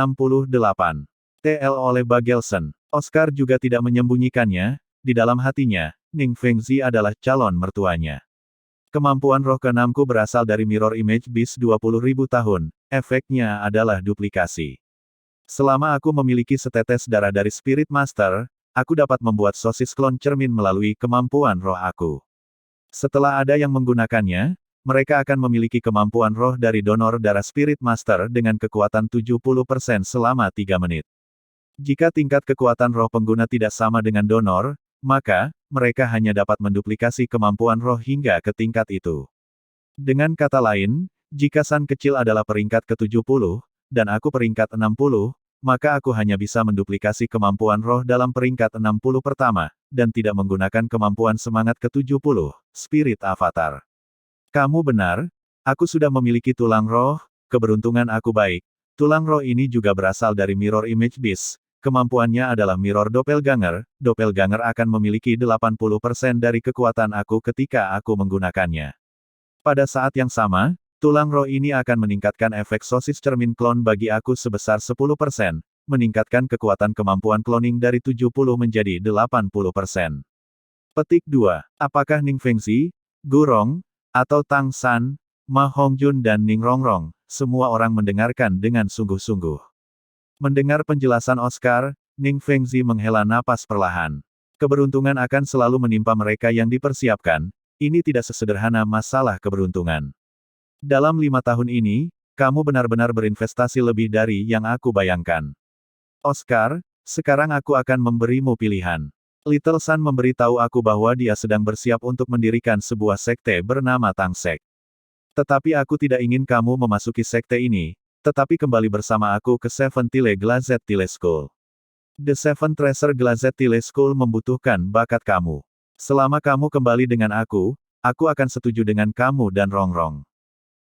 TL oleh Bagelson. Oscar juga tidak menyembunyikannya, di dalam hatinya, Ning Fengxi adalah calon mertuanya. Kemampuan roh keenamku berasal dari Mirror Image Beast 20.000 tahun, efeknya adalah duplikasi. Selama aku memiliki setetes darah dari Spirit Master, aku dapat membuat sosis klon cermin melalui kemampuan roh aku. Setelah ada yang menggunakannya, mereka akan memiliki kemampuan roh dari donor darah Spirit Master dengan kekuatan 70% selama 3 menit. Jika tingkat kekuatan roh pengguna tidak sama dengan donor, maka, mereka hanya dapat menduplikasi kemampuan roh hingga ke tingkat itu. Dengan kata lain, jika San kecil adalah peringkat ke-70, dan aku peringkat 60, maka aku hanya bisa menduplikasi kemampuan roh dalam peringkat 60 pertama, dan tidak menggunakan kemampuan semangat ke-70, Spirit Avatar. Kamu benar, aku sudah memiliki tulang roh, keberuntungan aku baik. Tulang roh ini juga berasal dari Mirror Image Beast. Kemampuannya adalah Mirror Doppelganger, Doppelganger akan memiliki 80% dari kekuatan aku ketika aku menggunakannya. Pada saat yang sama, tulang roh ini akan meningkatkan efek sosis cermin klon bagi aku sebesar 10%, meningkatkan kekuatan kemampuan cloning dari 70 menjadi 80%. Petik 2. Apakah Ning Fengxi, Gurong, atau Tang San, Ma Hongjun dan Ning Rongrong, semua orang mendengarkan dengan sungguh-sungguh. Mendengar penjelasan Oscar, Ning Fengzi menghela napas perlahan. Keberuntungan akan selalu menimpa mereka yang dipersiapkan, ini tidak sesederhana masalah keberuntungan. Dalam 5 tahun ini, kamu benar-benar berinvestasi lebih dari yang aku bayangkan. Oscar, sekarang aku akan memberimu pilihan. Little Sun memberitahu aku bahwa dia sedang bersiap untuk mendirikan sebuah sekte bernama Tang Sek. Tetapi aku tidak ingin kamu memasuki sekte ini, tetapi kembali bersama aku ke Seven Tile Glazed Tile School. The Seven Treasure Glazed Tile School membutuhkan bakat kamu. Selama kamu kembali dengan aku akan setuju dengan kamu dan Rongrong.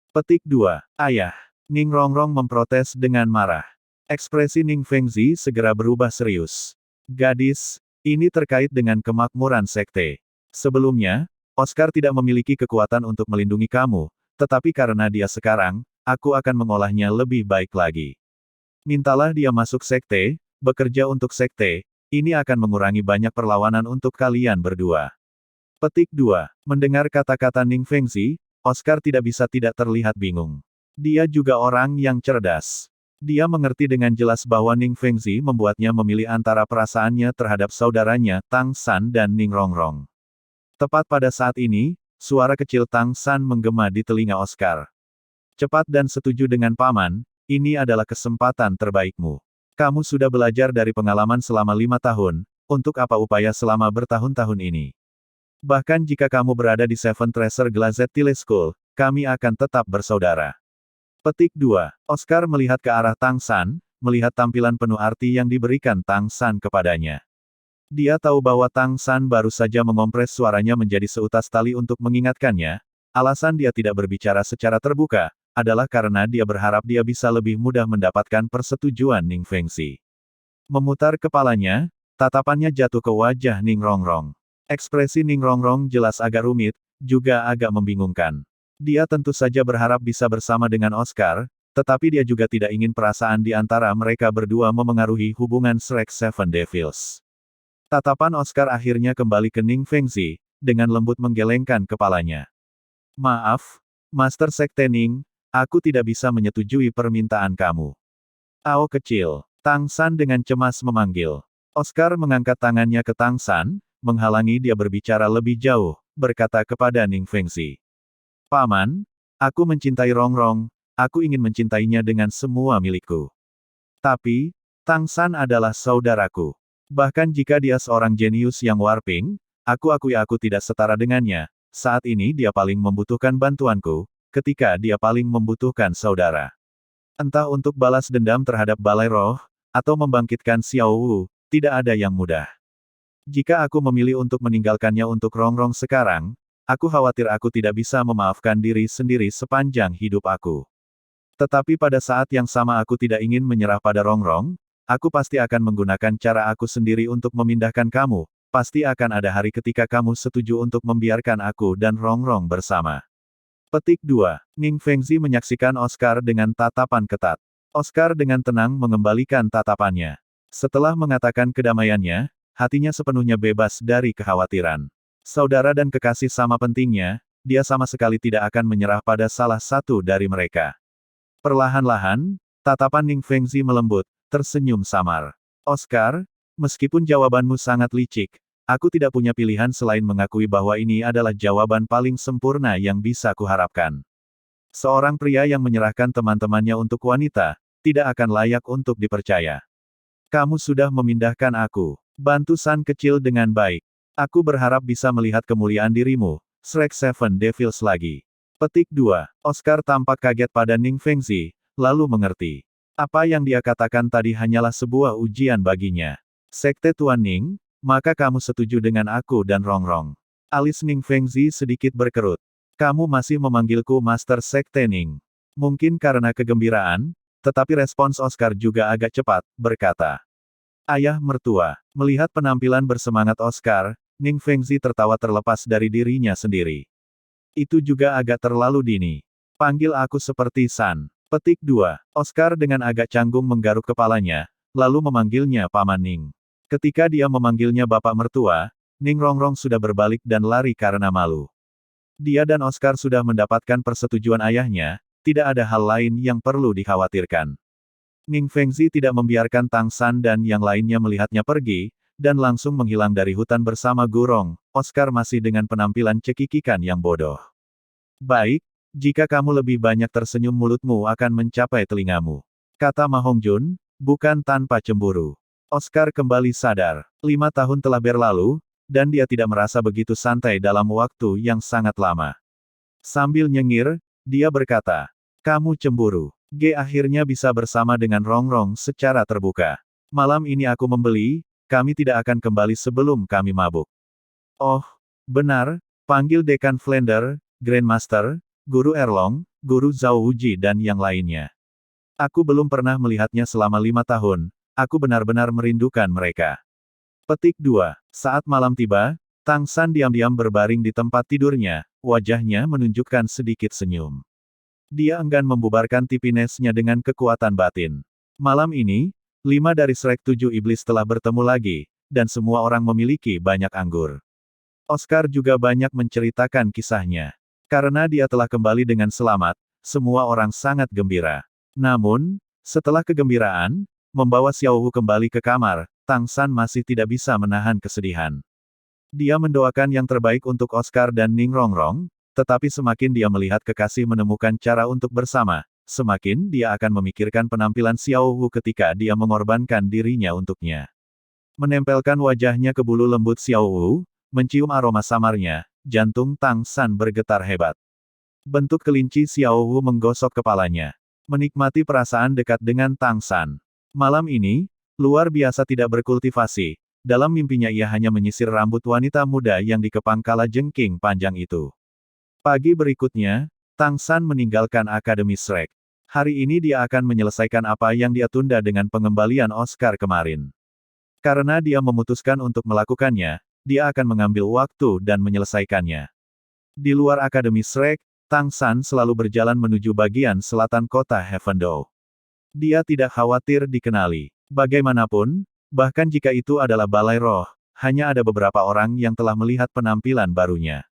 Petik 2. Ayah. Ning Rongrong memprotes dengan marah. Ekspresi Ning Fengzi segera berubah serius. Gadis, ini terkait dengan kemakmuran sekte. Sebelumnya, Oscar tidak memiliki kekuatan untuk melindungi kamu, tetapi karena dia sekarang, aku akan mengolahnya lebih baik lagi. Mintalah dia masuk sekte, bekerja untuk sekte, ini akan mengurangi banyak perlawanan untuk kalian berdua. Petik 2. Mendengar kata-kata Ning Fengzi, Oscar tidak bisa tidak terlihat bingung. Dia juga orang yang cerdas. Dia mengerti dengan jelas bahwa Ning Fengzi membuatnya memilih antara perasaannya terhadap saudaranya, Tang San dan Ning Rongrong. Tepat pada saat ini, suara kecil Tang San menggema di telinga Oscar. Cepat dan setuju dengan paman, ini adalah kesempatan terbaikmu. Kamu sudah belajar dari pengalaman selama 5 tahun, untuk apa upaya selama bertahun-tahun ini? Bahkan jika kamu berada di Seven Treasure Glazed Tile School, kami akan tetap bersaudara. Petik 2. Oscar melihat ke arah Tang San, melihat tampilan penuh arti yang diberikan Tang San kepadanya. Dia tahu bahwa Tang San baru saja mengompres suaranya menjadi seutas tali untuk mengingatkannya, alasan dia tidak berbicara secara terbuka, adalah karena dia berharap dia bisa lebih mudah mendapatkan persetujuan Ning Fengzi. Memutar kepalanya, tatapannya jatuh ke wajah Ning Rongrong. Ekspresi Ning Rongrong jelas agak rumit, juga agak membingungkan. Dia tentu saja berharap bisa bersama dengan Oscar, tetapi dia juga tidak ingin perasaan di antara mereka berdua memengaruhi hubungan Shrek Seven Devils. Tatapan Oscar akhirnya kembali ke Ning Fengzi, dengan lembut menggelengkan kepalanya. Maaf, Master Sekte Ning, aku tidak bisa menyetujui permintaan kamu. Ao kecil, Tang San dengan cemas memanggil. Oscar mengangkat tangannya ke Tang San, menghalangi dia berbicara lebih jauh, berkata kepada Ning Fengzi. Paman, aku mencintai Rongrong, aku ingin mencintainya dengan semua milikku. Tapi, Tang San adalah saudaraku. Bahkan jika dia seorang jenius yang warping, aku akui aku tidak setara dengannya, saat ini dia paling membutuhkan bantuanku, ketika dia paling membutuhkan saudara. Entah untuk balas dendam terhadap Balai Roh, atau membangkitkan Xiao Wu, tidak ada yang mudah. Jika aku memilih untuk meninggalkannya untuk Rongrong sekarang, aku khawatir aku tidak bisa memaafkan diri sendiri sepanjang hidup aku. Tetapi pada saat yang sama aku tidak ingin menyerah pada Rongrong, aku pasti akan menggunakan cara aku sendiri untuk memindahkan kamu, pasti akan ada hari ketika kamu setuju untuk membiarkan aku dan Rongrong bersama. Petik 2. Ning Fengzi menyaksikan Oscar dengan tatapan ketat. Oscar dengan tenang mengembalikan tatapannya. Setelah mengatakan kedamaiannya, hatinya sepenuhnya bebas dari kekhawatiran. Saudara dan kekasih sama pentingnya, dia sama sekali tidak akan menyerah pada salah satu dari mereka. Perlahan-lahan, tatapan Ning Fengzi melembut, tersenyum samar. Oscar, meskipun jawabanmu sangat licik, aku tidak punya pilihan selain mengakui bahwa ini adalah jawaban paling sempurna yang bisa kuharapkan. Seorang pria yang menyerahkan teman-temannya untuk wanita, tidak akan layak untuk dipercaya. Kamu sudah memindahkan aku. Bantu San kecil dengan baik. Aku berharap bisa melihat kemuliaan dirimu, Shrek Seven Devils lagi. Petik 2. Oscar tampak kaget pada Ning Fengzi, lalu mengerti. Apa yang dia katakan tadi hanyalah sebuah ujian baginya. Sekte Tuan Ning, maka kamu setuju dengan aku dan Rongrong. Alis Ning Fengzi sedikit berkerut. Kamu masih memanggilku Master Sekte Ning. Mungkin karena kegembiraan, tetapi respons Oscar juga agak cepat, berkata. Ayah mertua, melihat penampilan bersemangat Oscar, Ning Fengzi tertawa terlepas dari dirinya sendiri. Itu juga agak terlalu dini. Panggil aku seperti San. Petik 2. Oscar dengan agak canggung menggaruk kepalanya, lalu memanggilnya Paman Ning. Ketika dia memanggilnya Bapak Mertua, Ning Rongrong sudah berbalik dan lari karena malu. Dia dan Oscar sudah mendapatkan persetujuan ayahnya, tidak ada hal lain yang perlu dikhawatirkan. Ning Fengzi tidak membiarkan Tang San dan yang lainnya melihatnya pergi, dan langsung menghilang dari hutan bersama Gurong. Oscar masih dengan penampilan cekikikan yang bodoh. Baik, jika kamu lebih banyak tersenyum mulutmu akan mencapai telingamu. Kata Ma Hongjun, bukan tanpa cemburu. Oscar kembali sadar. 5 tahun telah berlalu, dan dia tidak merasa begitu santai dalam waktu yang sangat lama. Sambil nyengir, dia berkata, kamu cemburu. G akhirnya bisa bersama dengan Rongrong secara terbuka. Malam ini aku membeli, kami tidak akan kembali sebelum kami mabuk. Oh, benar, panggil Dekan Flender, Grandmaster, Guru Erlong, Guru Zhao Wuji dan yang lainnya. Aku belum pernah melihatnya selama 5 tahun, aku benar-benar merindukan mereka. Petik 2. Saat malam tiba, Tang San diam-diam berbaring di tempat tidurnya, wajahnya menunjukkan sedikit senyum. Dia enggan membubarkan tipinessnya dengan kekuatan batin. Malam ini, 5 dari Shrek 7 Iblis telah bertemu lagi, dan semua orang memiliki banyak anggur. Oscar juga banyak menceritakan kisahnya. Karena dia telah kembali dengan selamat, semua orang sangat gembira. Namun, setelah kegembiraan, membawa Xiaohu kembali ke kamar, Tang San masih tidak bisa menahan kesedihan. Dia mendoakan yang terbaik untuk Oscar dan Ning Rongrong, tetapi semakin dia melihat kekasih menemukan cara untuk bersama, semakin dia akan memikirkan penampilan Xiaohu ketika dia mengorbankan dirinya untuknya. Menempelkan wajahnya ke bulu lembut Xiaohu, mencium aroma samarnya, jantung Tang San bergetar hebat. Bentuk kelinci Xiaohu menggosok kepalanya. Menikmati perasaan dekat dengan Tang San. Malam ini, luar biasa tidak berkultivasi. Dalam mimpinya ia hanya menyisir rambut wanita muda yang dikepang kala jengking panjang itu. Pagi berikutnya, Tang San meninggalkan Akademi Shrek. Hari ini dia akan menyelesaikan apa yang dia tunda dengan pengembalian Oscar kemarin. Karena dia memutuskan untuk melakukannya, dia akan mengambil waktu dan menyelesaikannya. Di luar Akademi Shrek, Tang San selalu berjalan menuju bagian selatan kota Heavendale. Dia tidak khawatir dikenali. Bagaimanapun, bahkan jika itu adalah balai roh, hanya ada beberapa orang yang telah melihat penampilan barunya.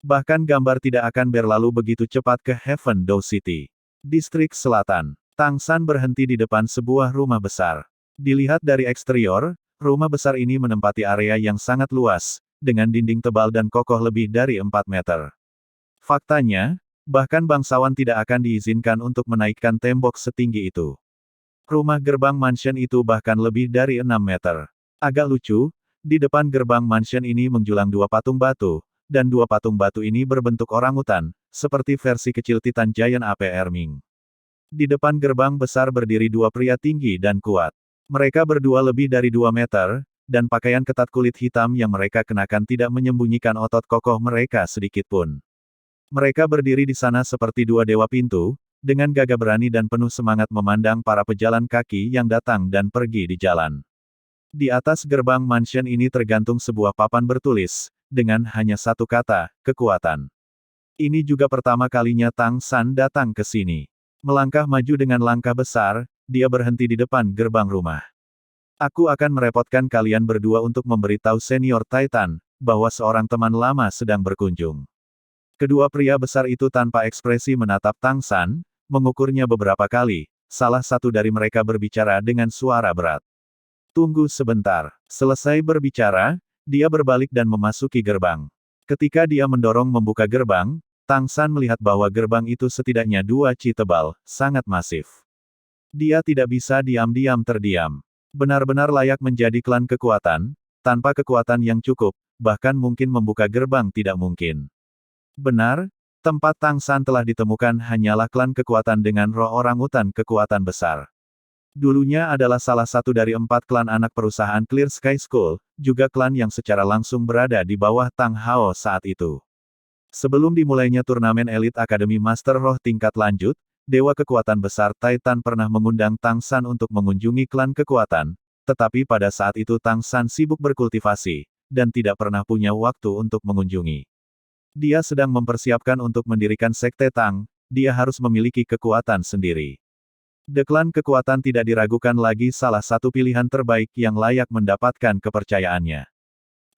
Bahkan gambar tidak akan berlalu begitu cepat ke Heavendale City. Distrik Selatan. Tang San berhenti di depan sebuah rumah besar. Dilihat dari eksterior, rumah besar ini menempati area yang sangat luas, dengan dinding tebal dan kokoh lebih dari 4 meter. Faktanya, bahkan bangsawan tidak akan diizinkan untuk menaikkan tembok setinggi itu. Rumah gerbang mansion itu bahkan lebih dari 6 meter. Agak lucu, di depan gerbang mansion ini menjulang 2 patung batu, dan 2 patung batu ini berbentuk orangutan, seperti versi kecil Titan Giant APR Ming. Di depan gerbang besar berdiri 2 pria tinggi dan kuat. Mereka berdua lebih dari 2 meter, dan pakaian ketat kulit hitam yang mereka kenakan tidak menyembunyikan otot kokoh mereka sedikitpun. Mereka berdiri di sana seperti 2 dewa pintu, dengan gagah berani dan penuh semangat memandang para pejalan kaki yang datang dan pergi di jalan. Di atas gerbang mansion ini tergantung sebuah papan bertulis, dengan hanya satu kata, kekuatan. Ini juga pertama kalinya Tang San datang ke sini. Melangkah maju dengan langkah besar, dia berhenti di depan gerbang rumah. Aku akan merepotkan kalian berdua untuk memberitahu Senior Titan, bahwa seorang teman lama sedang berkunjung. Kedua pria besar itu tanpa ekspresi menatap Tang San, mengukurnya beberapa kali, salah satu dari mereka berbicara dengan suara berat. Tunggu sebentar. Selesai berbicara, dia berbalik dan memasuki gerbang. Ketika dia mendorong membuka gerbang, Tang San melihat bahwa gerbang itu setidaknya 2 chi tebal, sangat masif. Dia tidak bisa diam-diam terdiam. Benar-benar layak menjadi klan kekuatan, tanpa kekuatan yang cukup, bahkan mungkin membuka gerbang tidak mungkin. Benar, tempat Tang San telah ditemukan hanyalah klan kekuatan dengan roh orangutan kekuatan besar. Dulunya adalah salah satu dari 4 klan anak perusahaan Clear Sky School, juga klan yang secara langsung berada di bawah Tang Hao saat itu. Sebelum dimulainya turnamen elit Akademi Master Roh tingkat lanjut, Dewa Kekuatan Besar Titan pernah mengundang Tang San untuk mengunjungi klan kekuatan, tetapi pada saat itu Tang San sibuk berkultivasi, dan tidak pernah punya waktu untuk mengunjungi. Dia sedang mempersiapkan untuk mendirikan Sekte Tang, dia harus memiliki kekuatan sendiri. The Klan Kekuatan tidak diragukan lagi salah satu pilihan terbaik yang layak mendapatkan kepercayaannya.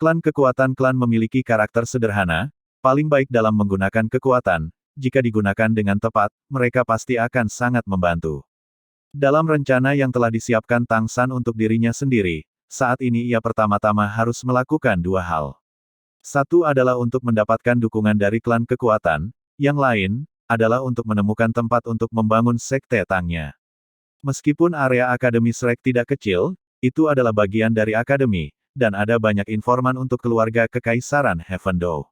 Klan Kekuatan Klan memiliki karakter sederhana, paling baik dalam menggunakan kekuatan, jika digunakan dengan tepat, mereka pasti akan sangat membantu. Dalam rencana yang telah disiapkan Tang San untuk dirinya sendiri, saat ini ia pertama-tama harus melakukan dua hal. Satu adalah untuk mendapatkan dukungan dari klan kekuatan, yang lain adalah untuk menemukan tempat untuk membangun sekte Tangnya. Meskipun area Akademi Shrek tidak kecil, itu adalah bagian dari akademi, dan ada banyak informan untuk keluarga Kekaisaran Heavendoe.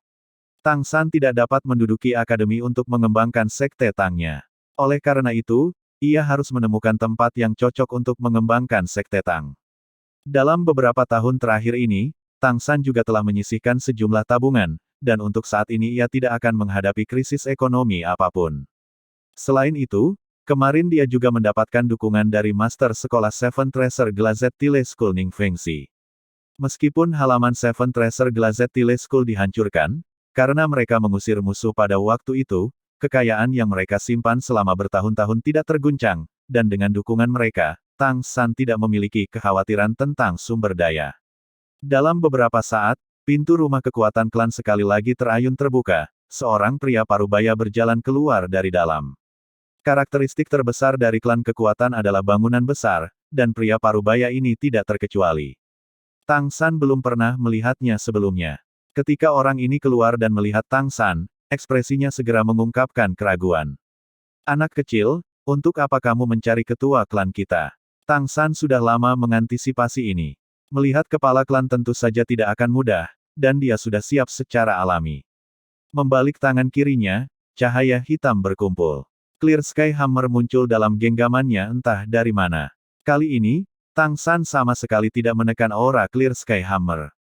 Tang San tidak dapat menduduki akademi untuk mengembangkan sekte Tangnya. Oleh karena itu, ia harus menemukan tempat yang cocok untuk mengembangkan sekte Tang. Dalam beberapa tahun terakhir ini, Tang San juga telah menyisihkan sejumlah tabungan, dan untuk saat ini ia tidak akan menghadapi krisis ekonomi apapun. Selain itu, kemarin dia juga mendapatkan dukungan dari Master Sekolah Seven Treasure Glazed Tile School Ning Fengxi. Meskipun halaman Seven Treasure Glazed Tile School dihancurkan, karena mereka mengusir musuh pada waktu itu, kekayaan yang mereka simpan selama bertahun-tahun tidak terguncang, dan dengan dukungan mereka, Tang San tidak memiliki kekhawatiran tentang sumber daya. Dalam beberapa saat, pintu rumah kekuatan klan sekali lagi terayun terbuka, seorang pria parubaya berjalan keluar dari dalam. Karakteristik terbesar dari klan kekuatan adalah bangunan besar, dan pria parubaya ini tidak terkecuali. Tang San belum pernah melihatnya sebelumnya. Ketika orang ini keluar dan melihat Tang San, ekspresinya segera mengungkapkan keraguan. Anak kecil, untuk apa kamu mencari ketua klan kita? Tang San sudah lama mengantisipasi ini. Melihat kepala klan tentu saja tidak akan mudah, dan dia sudah siap secara alami. Membalik tangan kirinya, cahaya hitam berkumpul. Clear Sky Hammer muncul dalam genggamannya entah dari mana. Kali ini, Tang San sama sekali tidak menekan aura Clear Sky Hammer.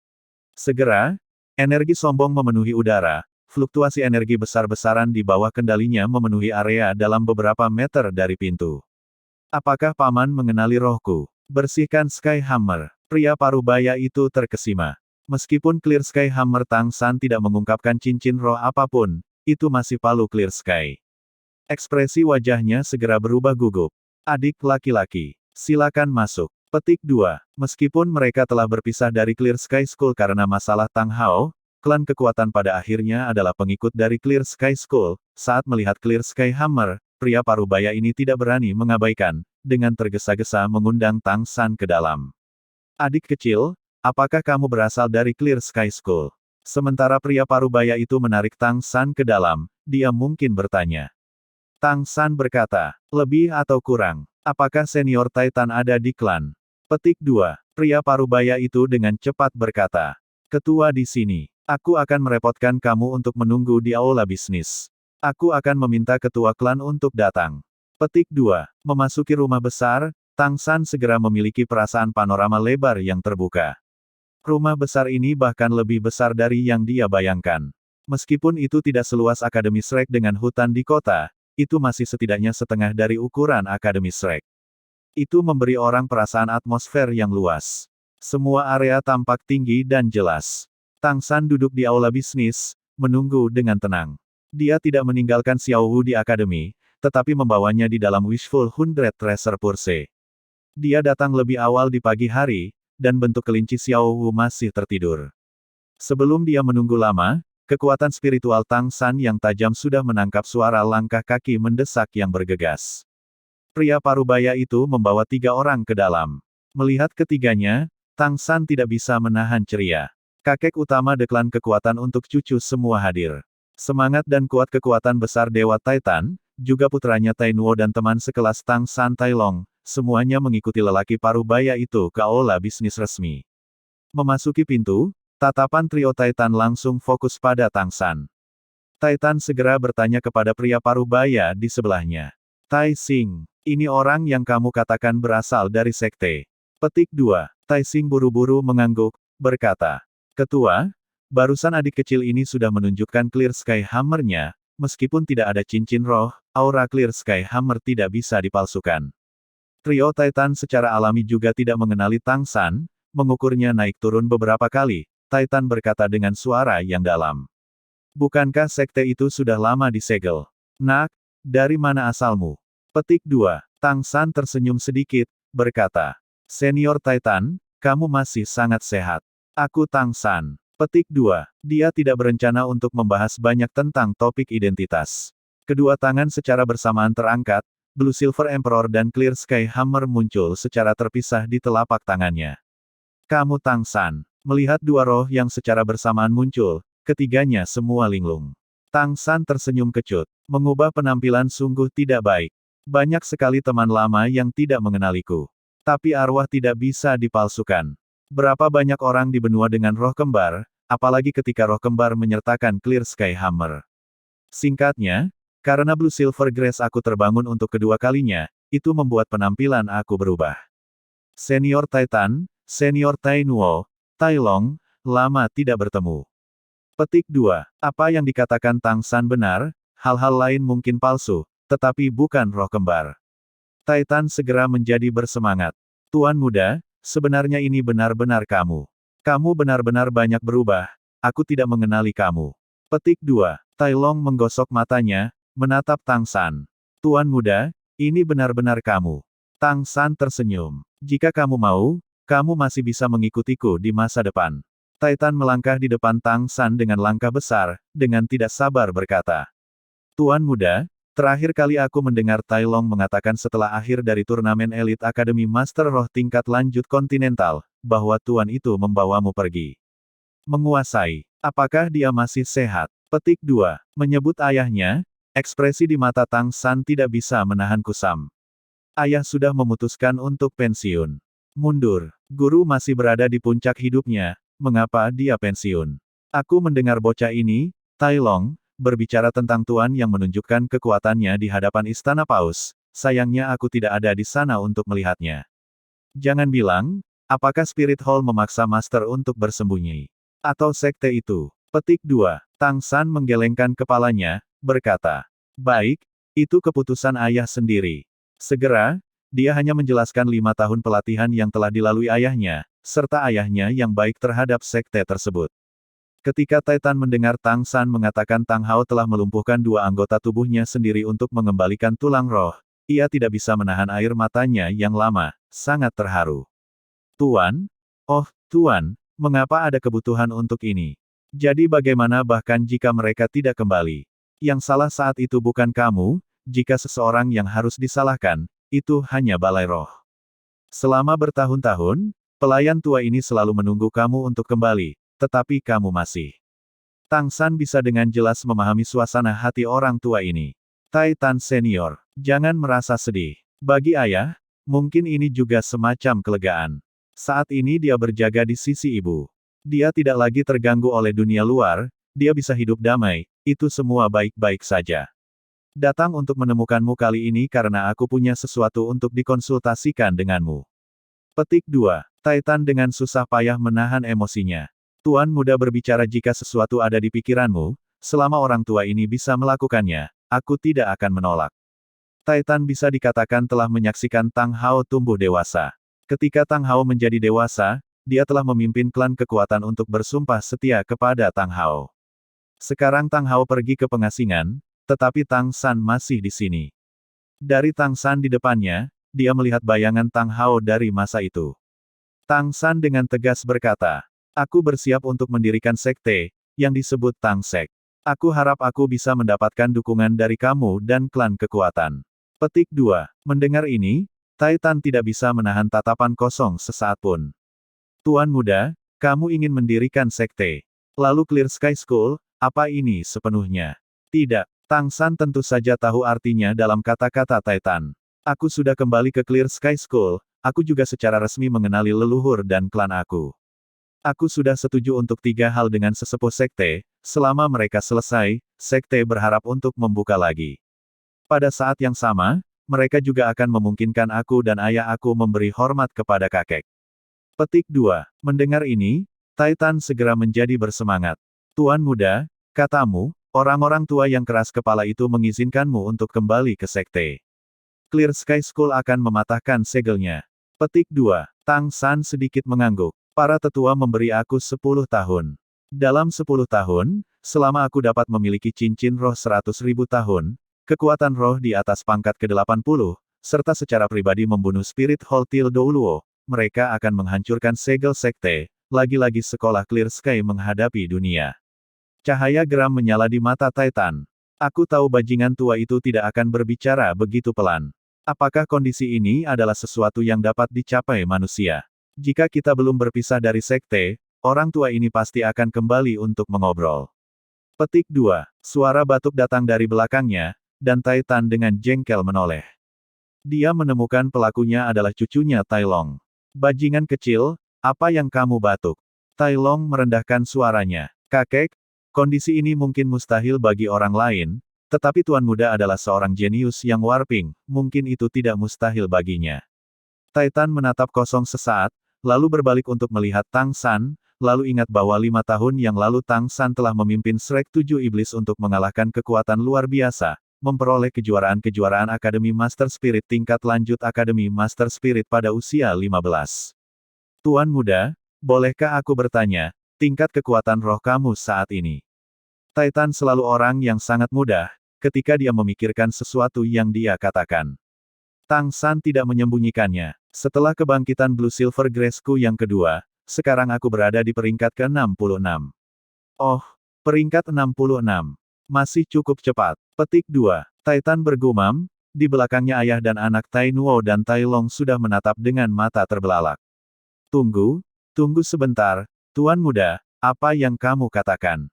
Segera, energi sombong memenuhi udara, fluktuasi energi besar-besaran di bawah kendalinya memenuhi area dalam beberapa meter dari pintu. Apakah paman mengenali rohku? Bersihkan Sky Hammer. Pria parubaya itu terkesima. Meskipun Clear Sky Hammer Tang San tidak mengungkapkan cincin roh apapun, itu masih palu Clear Sky. Ekspresi wajahnya segera berubah gugup. Adik laki-laki, silakan masuk. Petik 2. Meskipun mereka telah berpisah dari Clear Sky School karena masalah Tang Hao, klan kekuatan pada akhirnya adalah pengikut dari Clear Sky School. Saat melihat Clear Sky Hammer, pria parubaya ini tidak berani mengabaikan, dengan tergesa-gesa mengundang Tang San ke dalam. Adik kecil, apakah kamu berasal dari Clear Sky School? Sementara pria parubaya itu menarik Tang San ke dalam, dia mungkin bertanya. Tang San berkata, lebih atau kurang, apakah senior Titan ada di klan? Petik 2. Pria parubaya itu dengan cepat berkata, ketua di sini. Aku akan merepotkan kamu untuk menunggu di aula bisnis. Aku akan meminta ketua klan untuk datang. Petik 2. Memasuki rumah besar, Tang San segera memiliki perasaan panorama lebar yang terbuka. Rumah besar ini bahkan lebih besar dari yang dia bayangkan. Meskipun itu tidak seluas Akademi Shrek dengan hutan di kota, itu masih setidaknya setengah dari ukuran Akademi Shrek. Itu memberi orang perasaan atmosfer yang luas. Semua area tampak tinggi dan jelas. Tang San duduk di aula bisnis, menunggu dengan tenang. Dia tidak meninggalkan Xiao Wu di akademi, tetapi membawanya di dalam Wishful 100 Treasure Purse. Dia datang lebih awal di pagi hari, dan bentuk kelinci Xiao Wu masih tertidur. Sebelum dia menunggu lama, kekuatan spiritual Tang San yang tajam sudah menangkap suara langkah kaki mendesak yang bergegas. Pria parubaya itu membawa 3 orang ke dalam. Melihat ketiganya, Tang San tidak bisa menahan ceria. Kakek utama deklan kekuatan untuk cucu semua hadir. Semangat dan kuat kekuatan besar Dewa Titan, juga putranya Tainuo dan teman sekelas Tang San Tailong, semuanya mengikuti lelaki parubaya itu ke aula bisnis resmi. Memasuki pintu, tatapan trio Titan langsung fokus pada Tang San. Titan segera bertanya kepada pria parubaya di sebelahnya. Tai Xing, ini orang yang kamu katakan berasal dari sekte. Petik 2. Tai Xing buru-buru mengangguk, berkata. Ketua, barusan adik kecil ini sudah menunjukkan Clear Sky Hammer-nya, meskipun tidak ada cincin roh, aura Clear Sky Hammer tidak bisa dipalsukan. Trio Titan secara alami juga tidak mengenali Tang San, mengukurnya naik turun beberapa kali. Titan berkata dengan suara yang dalam. Bukankah sekte itu sudah lama disegel? Nak, dari mana asalmu? Petik 2. Tang San tersenyum sedikit, berkata. Senior Titan, kamu masih sangat sehat. Aku Tang San. Petik 2. Dia tidak berencana untuk membahas banyak tentang topik identitas. Kedua tangan secara bersamaan terangkat, Blue Silver Emperor dan Clear Sky Hammer muncul secara terpisah di telapak tangannya. Kamu Tang San. Melihat dua roh yang secara bersamaan muncul, ketiganya semua linglung. Tang San tersenyum kecut. Mengubah penampilan sungguh tidak baik. Banyak sekali teman lama yang tidak mengenaliku. Tapi arwah tidak bisa dipalsukan. Berapa banyak orang di benua dengan roh kembar, apalagi ketika roh kembar menyertakan Clear Sky Hammer. Singkatnya, karena Blue Silver Grace aku terbangun untuk kedua kalinya, itu membuat penampilan aku berubah. Senior Titan, Senior Tai Nuo, Tai Long, lama tidak bertemu. Petik 2. Apa yang dikatakan Tang San benar, hal-hal lain mungkin palsu, tetapi bukan roh kembar. Titan segera menjadi bersemangat. Tuan muda, sebenarnya ini benar-benar kamu. Kamu benar-benar banyak berubah, aku tidak mengenali kamu. Petik 2. Tai Long menggosok matanya, menatap Tang San. Tuan muda, ini benar-benar kamu. Tang San tersenyum. Jika kamu mau, kamu masih bisa mengikutiku di masa depan. Titan melangkah di depan Tang San dengan langkah besar, dengan tidak sabar berkata. Tuan muda, terakhir kali aku mendengar Tai Long mengatakan setelah akhir dari turnamen Elite Akademi Master Roh tingkat lanjut kontinental, bahwa Tuan itu membawamu pergi. Menguasai. Apakah dia masih sehat? Petik 2. Menyebut ayahnya, ekspresi di mata Tang San tidak bisa menahan kusam. Ayah sudah memutuskan untuk pensiun. Mundur. Guru masih berada di puncak hidupnya, mengapa dia pensiun? Aku mendengar bocah ini, Tai Long, berbicara tentang Tuan yang menunjukkan kekuatannya di hadapan Istana Paus, sayangnya aku tidak ada di sana untuk melihatnya. Jangan bilang, apakah Spirit Hall memaksa Master untuk bersembunyi? Atau sekte itu? Petik 2. Tang San menggelengkan kepalanya, berkata, baik, itu keputusan ayah sendiri. Segera, dia hanya menjelaskan 5 tahun pelatihan yang telah dilalui ayahnya, serta ayahnya yang baik terhadap sekte tersebut. Ketika Titan mendengar Tang San mengatakan Tang Hao telah melumpuhkan 2 anggota tubuhnya sendiri untuk mengembalikan tulang roh, ia tidak bisa menahan air matanya yang lama, sangat terharu. Tuan? Oh, Tuan, mengapa ada kebutuhan untuk ini? Jadi bagaimana bahkan jika mereka tidak kembali? Yang salah saat itu bukan kamu, jika seseorang yang harus disalahkan, itu hanya balai roh. Selama bertahun-tahun, pelayan tua ini selalu menunggu kamu untuk kembali, tetapi kamu masih. Tang San bisa dengan jelas memahami suasana hati orang tua ini. Titan Senior, jangan merasa sedih. Bagi ayah, mungkin ini juga semacam kelegaan. Saat ini dia berjaga di sisi ibu. Dia tidak lagi terganggu oleh dunia luar, dia bisa hidup damai, itu semua baik-baik saja. Datang untuk menemukanmu kali ini karena aku punya sesuatu untuk dikonsultasikan denganmu. Petik 2. Titan dengan susah payah menahan emosinya. Tuan muda berbicara jika sesuatu ada di pikiranmu, selama orang tua ini bisa melakukannya, aku tidak akan menolak. Titan bisa dikatakan telah menyaksikan Tang Hao tumbuh dewasa. Ketika Tang Hao menjadi dewasa, dia telah memimpin klan kekuatan untuk bersumpah setia kepada Tang Hao. Sekarang Tang Hao pergi ke pengasingan, tetapi Tang San masih di sini. Dari Tang San di depannya, dia melihat bayangan Tang Hao dari masa itu. Tang San dengan tegas berkata, aku bersiap untuk mendirikan sekte, yang disebut Tang Sek. Aku harap aku bisa mendapatkan dukungan dari kamu dan klan kekuatan. Petik 2. Mendengar ini, Titan tidak bisa menahan tatapan kosong sesaat pun. Tuan muda, kamu ingin mendirikan sekte. Lalu Clear Sky School, apa ini sepenuhnya? Tidak. Tang San tentu saja tahu artinya dalam kata-kata Titan. Aku sudah kembali ke Clear Sky School, aku juga secara resmi mengenali leluhur dan klan aku. Aku sudah setuju untuk 3 hal dengan sesepuh sekte, selama mereka selesai, sekte berharap untuk membuka lagi. Pada saat yang sama, mereka juga akan memungkinkan aku dan ayah aku memberi hormat kepada kakek. Petik 2. Mendengar ini, Titan segera menjadi bersemangat. Tuan muda, katamu, orang-orang tua yang keras kepala itu mengizinkanmu untuk kembali ke sekte. Clear Sky School akan mematahkan segelnya. Petik 2. Tang San sedikit mengangguk. Para tetua memberi aku 10 tahun. Dalam 10 tahun, selama aku dapat memiliki cincin roh 100.000 tahun, kekuatan roh di atas pangkat ke-80, serta secara pribadi membunuh Spirit Hall Tildo Luo, mereka akan menghancurkan segel sekte, lagi-lagi sekolah Clear Sky menghadapi dunia. Cahaya geram menyala di mata Titan. Aku tahu bajingan tua itu tidak akan berbicara begitu pelan. Apakah kondisi ini adalah sesuatu yang dapat dicapai manusia? Jika kita belum berpisah dari sekte, orang tua ini pasti akan kembali untuk mengobrol. Petik 2. Suara batuk datang dari belakangnya, dan Titan dengan jengkel menoleh. Dia menemukan pelakunya adalah cucunya Tai Long. Bajingan kecil, apa yang kamu batuk? Tai Long merendahkan suaranya. Kakek, kondisi ini mungkin mustahil bagi orang lain, tetapi Tuan Muda adalah seorang jenius yang warping, mungkin itu tidak mustahil baginya. Titan menatap kosong sesaat, lalu berbalik untuk melihat Tang San, lalu ingat bahwa 5 tahun yang lalu Tang San telah memimpin Shrek 7 Iblis untuk mengalahkan kekuatan luar biasa, memperoleh kejuaraan-kejuaraan Akademi Master Spirit tingkat lanjut Akademi Master Spirit pada usia 15. Tuan Muda, bolehkah aku bertanya, tingkat kekuatan roh kamu saat ini? Titan selalu orang yang sangat mudah, ketika dia memikirkan sesuatu yang dia katakan. Tang San tidak menyembunyikannya. Setelah kebangkitan Blue Silver Grace-ku yang kedua, sekarang aku berada di peringkat ke-66. Oh, peringkat 66. Masih cukup cepat. Petik 2. Titan bergumam, di belakangnya ayah dan anak Tai Nuo dan Tai Long sudah menatap dengan mata terbelalak. Tunggu sebentar, Tuan Muda, apa yang kamu katakan?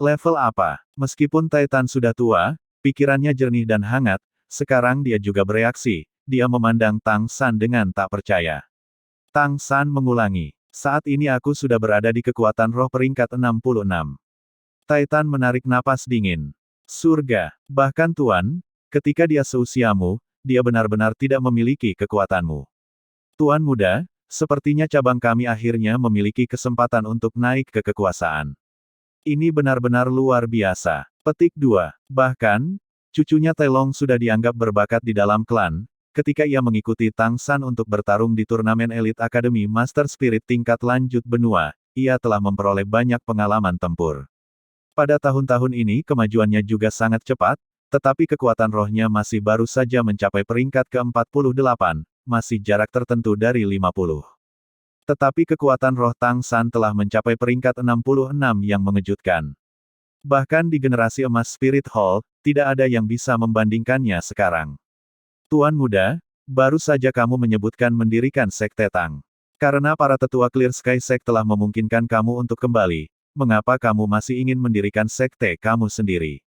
Level apa? Meskipun Titan sudah tua, pikirannya jernih dan hangat, sekarang dia juga bereaksi, dia memandang Tang San dengan tak percaya. Tang San mengulangi, saat ini aku sudah berada di kekuatan roh peringkat 66. Titan menarik napas dingin. Surga, bahkan Tuan, ketika dia seusiamu, dia benar-benar tidak memiliki kekuatanmu. Tuan Muda, sepertinya cabang kami akhirnya memiliki kesempatan untuk naik ke kekuasaan. Ini benar-benar luar biasa. Petik 2. Bahkan, cucunya Tai Long sudah dianggap berbakat di dalam klan, ketika ia mengikuti Tang San untuk bertarung di turnamen elit Akademi Master Spirit tingkat lanjut benua, ia telah memperoleh banyak pengalaman tempur. Pada tahun-tahun ini kemajuannya juga sangat cepat, tetapi kekuatan rohnya masih baru saja mencapai peringkat ke-48, masih jarak tertentu dari 50. Tetapi kekuatan roh Tang San telah mencapai peringkat 66 yang mengejutkan. Bahkan di generasi emas Spirit Hall, tidak ada yang bisa membandingkannya sekarang. Tuan Muda, baru saja kamu menyebutkan mendirikan Sekte Tang. Karena para tetua Clear Sky Sect telah memungkinkan kamu untuk kembali, mengapa kamu masih ingin mendirikan sekte kamu sendiri?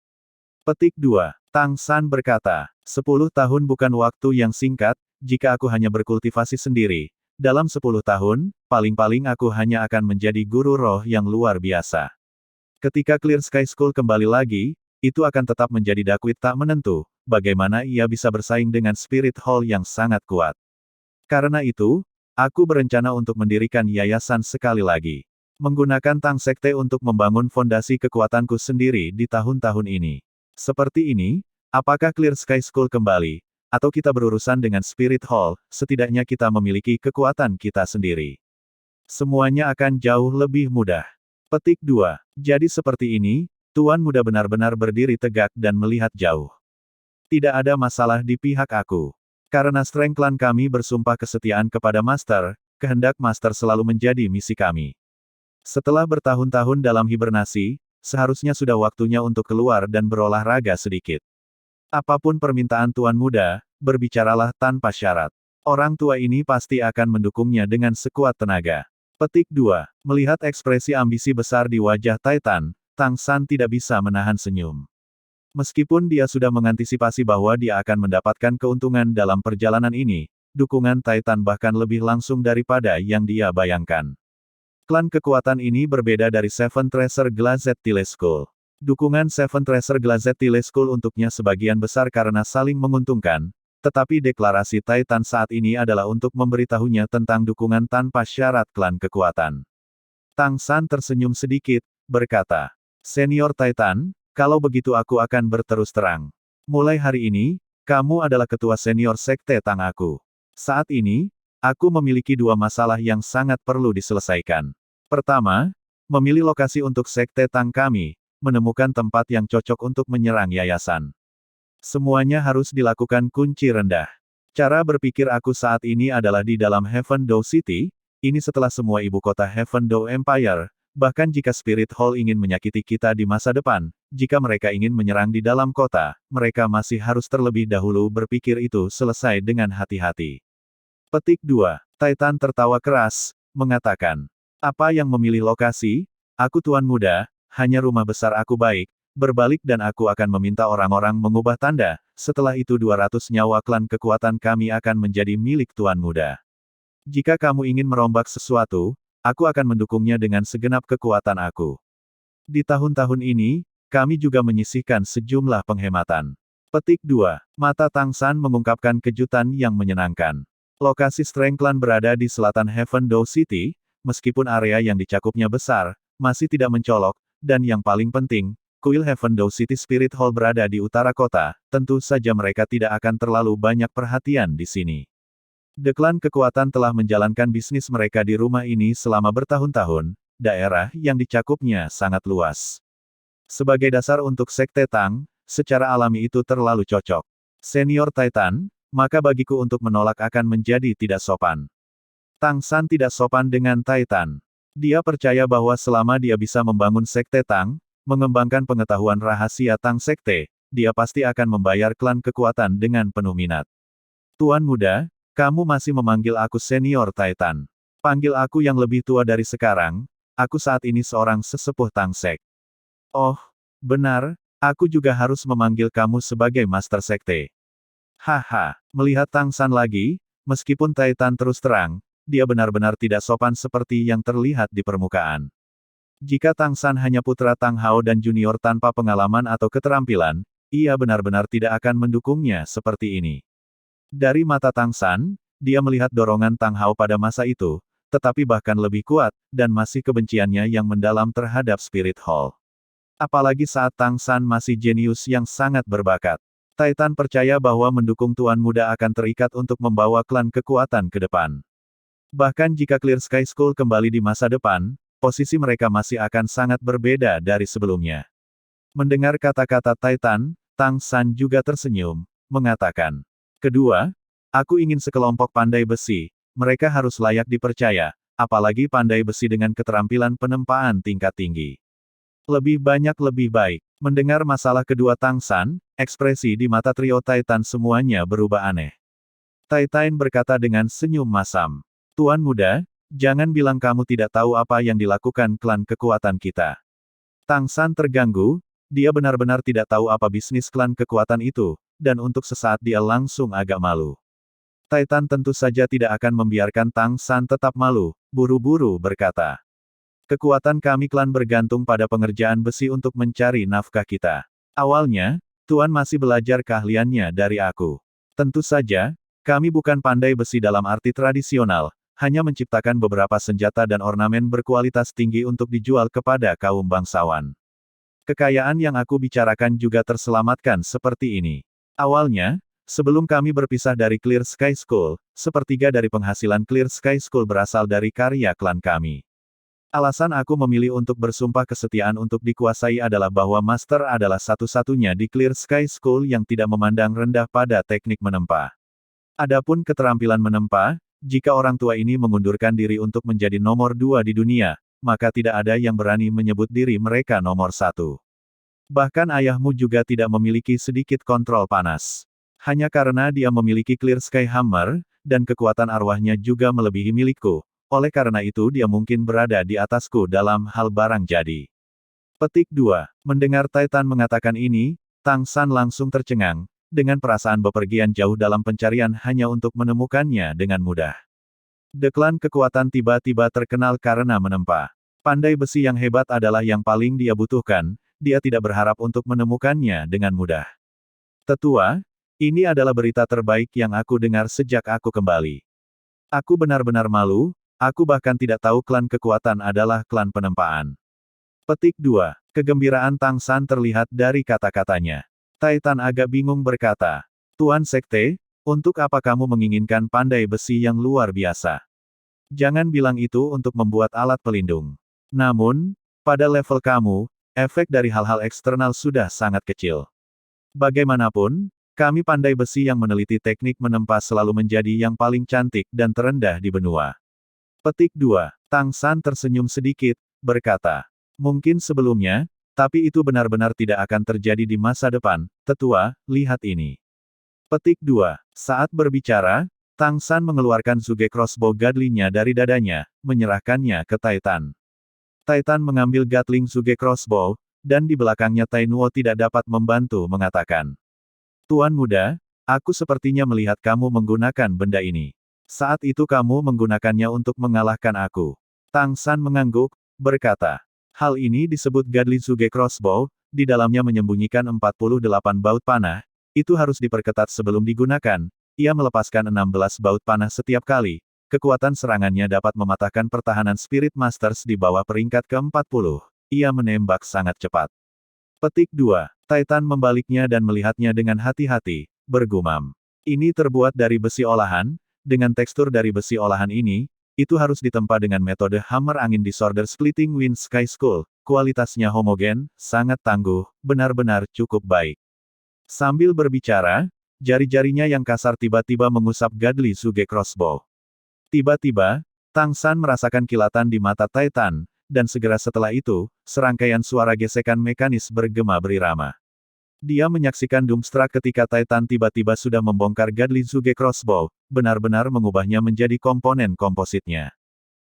Petik 2. Tang San berkata, 10 tahun bukan waktu yang singkat, jika aku hanya berkultivasi sendiri. Dalam 10 tahun, paling-paling aku hanya akan menjadi guru roh yang luar biasa. Ketika Clear Sky School kembali lagi, itu akan tetap menjadi dakwit tak menentu, bagaimana ia bisa bersaing dengan Spirit Hall yang sangat kuat. Karena itu, aku berencana untuk mendirikan yayasan sekali lagi. Menggunakan Tang Sekte untuk membangun fondasi kekuatanku sendiri di tahun-tahun ini. Seperti ini, apakah Clear Sky School kembali? Atau kita berurusan dengan Spirit Hall, setidaknya kita memiliki kekuatan kita sendiri. Semuanya akan jauh lebih mudah. Petik 2. Jadi seperti ini, Tuan Muda benar-benar berdiri tegak dan melihat jauh. Tidak ada masalah di pihak aku. Karena Strength Clan kami bersumpah kesetiaan kepada Master, kehendak Master selalu menjadi misi kami. Setelah bertahun-tahun dalam hibernasi, seharusnya sudah waktunya untuk keluar dan berolahraga sedikit. Apapun permintaan Tuan Muda, berbicaralah tanpa syarat. Orang tua ini pasti akan mendukungnya dengan sekuat tenaga. Petik 2. Melihat ekspresi ambisi besar di wajah Titan, Tang San tidak bisa menahan senyum. Meskipun dia sudah mengantisipasi bahwa dia akan mendapatkan keuntungan dalam perjalanan ini, dukungan Titan bahkan lebih langsung daripada yang dia bayangkan. Klan kekuatan ini berbeda dari Seven Treasure Glazed Teleschool. Dukungan Seven Treasure Glazed Teleschool untuknya sebagian besar karena saling menguntungkan, tetapi deklarasi Titan saat ini adalah untuk memberitahunya tentang dukungan tanpa syarat klan kekuatan. Tang San tersenyum sedikit, berkata, Senior Titan, kalau begitu aku akan berterus terang. Mulai hari ini, kamu adalah ketua senior sekte Tang aku. Saat ini, aku memiliki 2 masalah yang sangat perlu diselesaikan. Pertama, memilih lokasi untuk sekte Tang kami, menemukan tempat yang cocok untuk menyerang yayasan. Semuanya harus dilakukan kunci rendah. Cara berpikir aku saat ini adalah di dalam Heaven Door City, ini setelah semua ibu kota Heaven Door Empire, bahkan jika Spirit Hall ingin menyakiti kita di masa depan, jika mereka ingin menyerang di dalam kota, mereka masih harus terlebih dahulu berpikir itu selesai dengan hati-hati. Petik 2. Titan tertawa keras, mengatakan, apa yang memilih lokasi? Aku tuan muda, hanya rumah besar aku baik, berbalik dan aku akan meminta orang-orang mengubah tanda, setelah itu 200 nyawa klan kekuatan kami akan menjadi milik tuan muda. Jika kamu ingin merombak sesuatu, aku akan mendukungnya dengan segenap kekuatan aku. Di tahun-tahun ini, kami juga menyisihkan sejumlah penghematan. Petik 2. Mata Tang San mengungkapkan kejutan yang menyenangkan. Lokasi Strength Clan berada di selatan Heaven Door City, meskipun area yang dicakupnya besar, masih tidak mencolok, dan yang paling penting, kuil Heaven Door City Spirit Hall berada di utara kota, tentu saja mereka tidak akan terlalu banyak perhatian di sini. The Clan kekuatan telah menjalankan bisnis mereka di rumah ini selama bertahun-tahun, daerah yang dicakupnya sangat luas. Sebagai dasar untuk Sekte Tang, secara alami itu terlalu cocok. Senior Titan, maka bagiku untuk menolak akan menjadi tidak sopan. Tang San tidak sopan dengan Titan. Dia percaya bahwa selama dia bisa membangun Sekte Tang, mengembangkan pengetahuan rahasia Tang Sekte, dia pasti akan membayar klan kekuatan dengan penuh minat. Tuan muda, kamu masih memanggil aku Senior Titan. Panggil aku yang lebih tua dari sekarang, aku saat ini seorang sesepuh Tang Sek. Oh, benar, aku juga harus memanggil kamu sebagai Master Sekte. Haha, melihat Tang San lagi, meskipun Titan terus terang, dia benar-benar tidak sopan seperti yang terlihat di permukaan. Jika Tang San hanya putra Tang Hao dan junior tanpa pengalaman atau keterampilan, ia benar-benar tidak akan mendukungnya seperti ini. Dari mata Tang San, dia melihat dorongan Tang Hao pada masa itu, tetapi bahkan lebih kuat, dan masih kebenciannya yang mendalam terhadap Spirit Hall. Apalagi saat Tang San masih jenius yang sangat berbakat. Titan percaya bahwa mendukung tuan muda akan terikat untuk membawa klan kekuatan ke depan. Bahkan jika Clear Sky School kembali di masa depan, posisi mereka masih akan sangat berbeda dari sebelumnya. Mendengar kata-kata Titan, Tang San juga tersenyum, mengatakan, kedua, aku ingin sekelompok pandai besi, mereka harus layak dipercaya, apalagi pandai besi dengan keterampilan penempaan tingkat tinggi. Lebih banyak lebih baik. Mendengar masalah kedua Tang San, ekspresi di mata trio Titan semuanya berubah aneh. Titan berkata dengan senyum masam, Tuan muda, jangan bilang kamu tidak tahu apa yang dilakukan klan kekuatan kita. Tang San terganggu, dia benar-benar tidak tahu apa bisnis klan kekuatan itu, dan untuk sesaat dia langsung agak malu. Titan tentu saja tidak akan membiarkan Tang San tetap malu, buru-buru berkata. Kekuatan kami klan bergantung pada pengerjaan besi untuk mencari nafkah kita. Awalnya, Tuan masih belajar keahliannya dari aku. Tentu saja, kami bukan pandai besi dalam arti tradisional, hanya menciptakan beberapa senjata dan ornamen berkualitas tinggi untuk dijual kepada kaum bangsawan. Kekayaan yang aku bicarakan juga terselamatkan seperti ini. Awalnya, sebelum kami berpisah dari Clear Sky School, sepertiga dari penghasilan Clear Sky School berasal dari karya klan kami. Alasan aku memilih untuk bersumpah kesetiaan untuk dikuasai adalah bahwa Master adalah satu-satunya di Clear Sky School yang tidak memandang rendah pada teknik menempa. Adapun keterampilan menempa, jika orang tua ini mengundurkan diri untuk menjadi nomor 2 di dunia, maka tidak ada yang berani menyebut diri mereka nomor 1. Bahkan ayahmu juga tidak memiliki sedikit kontrol panas. Hanya karena dia memiliki Clear Sky Hammer, dan kekuatan arwahnya juga melebihi milikku. Oleh karena itu dia mungkin berada di atasku dalam hal barang jadi. Petik 2. Mendengar Titan mengatakan ini, Tang San langsung tercengang, dengan perasaan bepergian jauh dalam pencarian hanya untuk menemukannya dengan mudah. The Clan kekuatan tiba-tiba terkenal karena menempa. Pandai besi yang hebat adalah yang paling dia butuhkan, dia tidak berharap untuk menemukannya dengan mudah. Tetua, ini adalah berita terbaik yang aku dengar sejak aku kembali. Aku benar-benar malu. Aku bahkan tidak tahu klan kekuatan adalah klan penempaan. Petik 2. Kegembiraan Tang San terlihat dari kata-katanya. Titan agak bingung berkata, Tuan Sekte, untuk apa kamu menginginkan pandai besi yang luar biasa? Jangan bilang itu untuk membuat alat pelindung. Namun, pada level kamu, efek dari hal-hal eksternal sudah sangat kecil. Bagaimanapun, kami pandai besi yang meneliti teknik menempa selalu menjadi yang paling cantik dan terendah di benua. Petik 2. Tang San tersenyum sedikit, berkata. Mungkin sebelumnya, tapi itu benar-benar tidak akan terjadi di masa depan, tetua, lihat ini. Petik 2. Saat berbicara, Tang San mengeluarkan Zuge Crossbow Godly-nya dari dadanya, menyerahkannya ke Titan. Titan mengambil Gatling Zuge Crossbow, dan di belakangnya Tai Nuo tidak dapat membantu mengatakan. Tuan muda, aku sepertinya melihat kamu menggunakan benda ini. Saat itu kamu menggunakannya untuk mengalahkan aku. Tang San mengangguk, berkata. Hal ini disebut Godly Zuge Crossbow, di dalamnya menyembunyikan 48 baut panah, itu harus diperketat sebelum digunakan. Ia melepaskan 16 baut panah setiap kali. Kekuatan serangannya dapat mematahkan pertahanan Spirit Masters di bawah peringkat ke-40. Ia menembak sangat cepat. Petik 2. Titan membaliknya dan melihatnya dengan hati-hati, bergumam. Ini terbuat dari besi olahan, dengan tekstur dari besi olahan ini, itu harus ditempa dengan metode hammer angin Disorder Splitting Wind Sky Skull, kualitasnya homogen, sangat tangguh, benar-benar cukup baik. Sambil berbicara, jari-jarinya yang kasar tiba-tiba mengusap Godly Zuge Crossbow. Tiba-tiba, Tang San merasakan kilatan di mata Titan, dan segera setelah itu, serangkaian suara gesekan mekanis bergema berirama. Dia menyaksikan Doomstruck ketika Titan tiba-tiba sudah membongkar Godly Zuge Crossbow, benar-benar mengubahnya menjadi komponen kompositnya.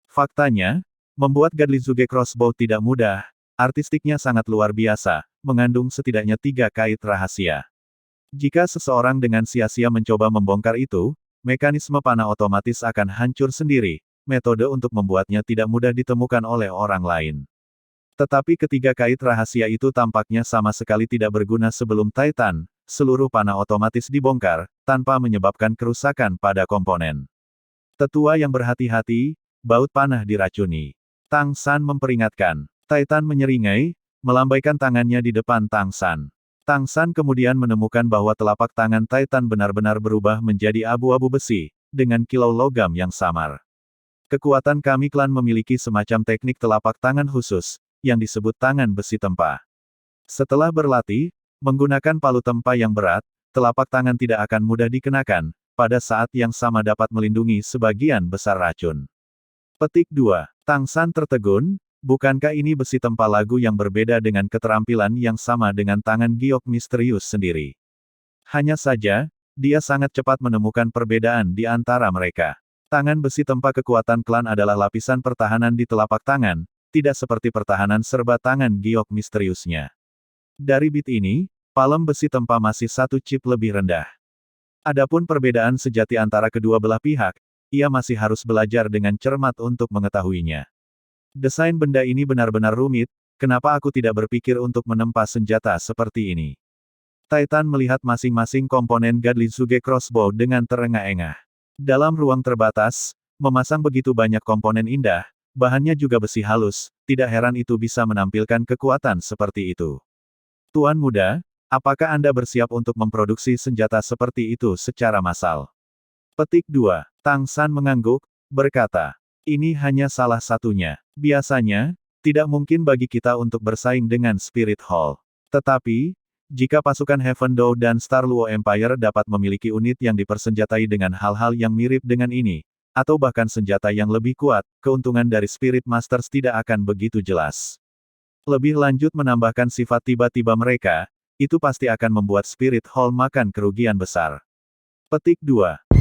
Faktanya, membuat Godly Zuge Crossbow tidak mudah, artistiknya sangat luar biasa, mengandung setidaknya 3 kait rahasia. Jika seseorang dengan sia-sia mencoba membongkar itu, mekanisme panah otomatis akan hancur sendiri, metode untuk membuatnya tidak mudah ditemukan oleh orang lain. Tetapi ketiga kait rahasia itu tampaknya sama sekali tidak berguna sebelum Titan, seluruh panah otomatis dibongkar, tanpa menyebabkan kerusakan pada komponen. Tetua yang berhati-hati, baut panah diracuni. Tang San memperingatkan. Titan menyeringai, melambaikan tangannya di depan Tang San. Tang San kemudian menemukan bahwa telapak tangan Titan benar-benar berubah menjadi abu-abu besi, dengan kilau logam yang samar. Kekuatan kami klan memiliki semacam teknik telapak tangan khusus, yang disebut tangan besi tempa. Setelah berlatih, menggunakan palu tempa yang berat, telapak tangan tidak akan mudah dikenakan, pada saat yang sama dapat melindungi sebagian besar racun. Petik 2. Tang San tertegun, bukankah ini besi tempa lagu yang berbeda dengan keterampilan yang sama dengan tangan giok misterius sendiri? Hanya saja, dia sangat cepat menemukan perbedaan di antara mereka. Tangan besi tempa kekuatan klan adalah lapisan pertahanan di telapak tangan, tidak seperti pertahanan serba tangan giok misteriusnya. Dari bit ini, palem besi tempa masih 1 chip lebih rendah. Adapun perbedaan sejati antara kedua belah pihak, ia masih harus belajar dengan cermat untuk mengetahuinya. Desain benda ini benar-benar rumit, kenapa aku tidak berpikir untuk menempa senjata seperti ini? Titan melihat masing-masing komponen Godly Zuge Crossbow dengan terengah-engah. Dalam ruang terbatas, memasang begitu banyak komponen indah, bahannya juga besi halus, tidak heran itu bisa menampilkan kekuatan seperti itu. Tuan muda, apakah Anda bersiap untuk memproduksi senjata seperti itu secara massal? Petik 2. Tang San mengangguk, berkata. Ini hanya salah satunya. Biasanya, tidak mungkin bagi kita untuk bersaing dengan Spirit Hall. Tetapi, jika pasukan Heaven Dou dan Star Luo Empire dapat memiliki unit yang dipersenjatai dengan hal-hal yang mirip dengan ini, atau bahkan senjata yang lebih kuat, keuntungan dari Spirit Masters tidak akan begitu jelas. Lebih lanjut menambahkan sifat tiba-tiba mereka, itu pasti akan membuat Spirit Hall makan kerugian besar. Petik 2.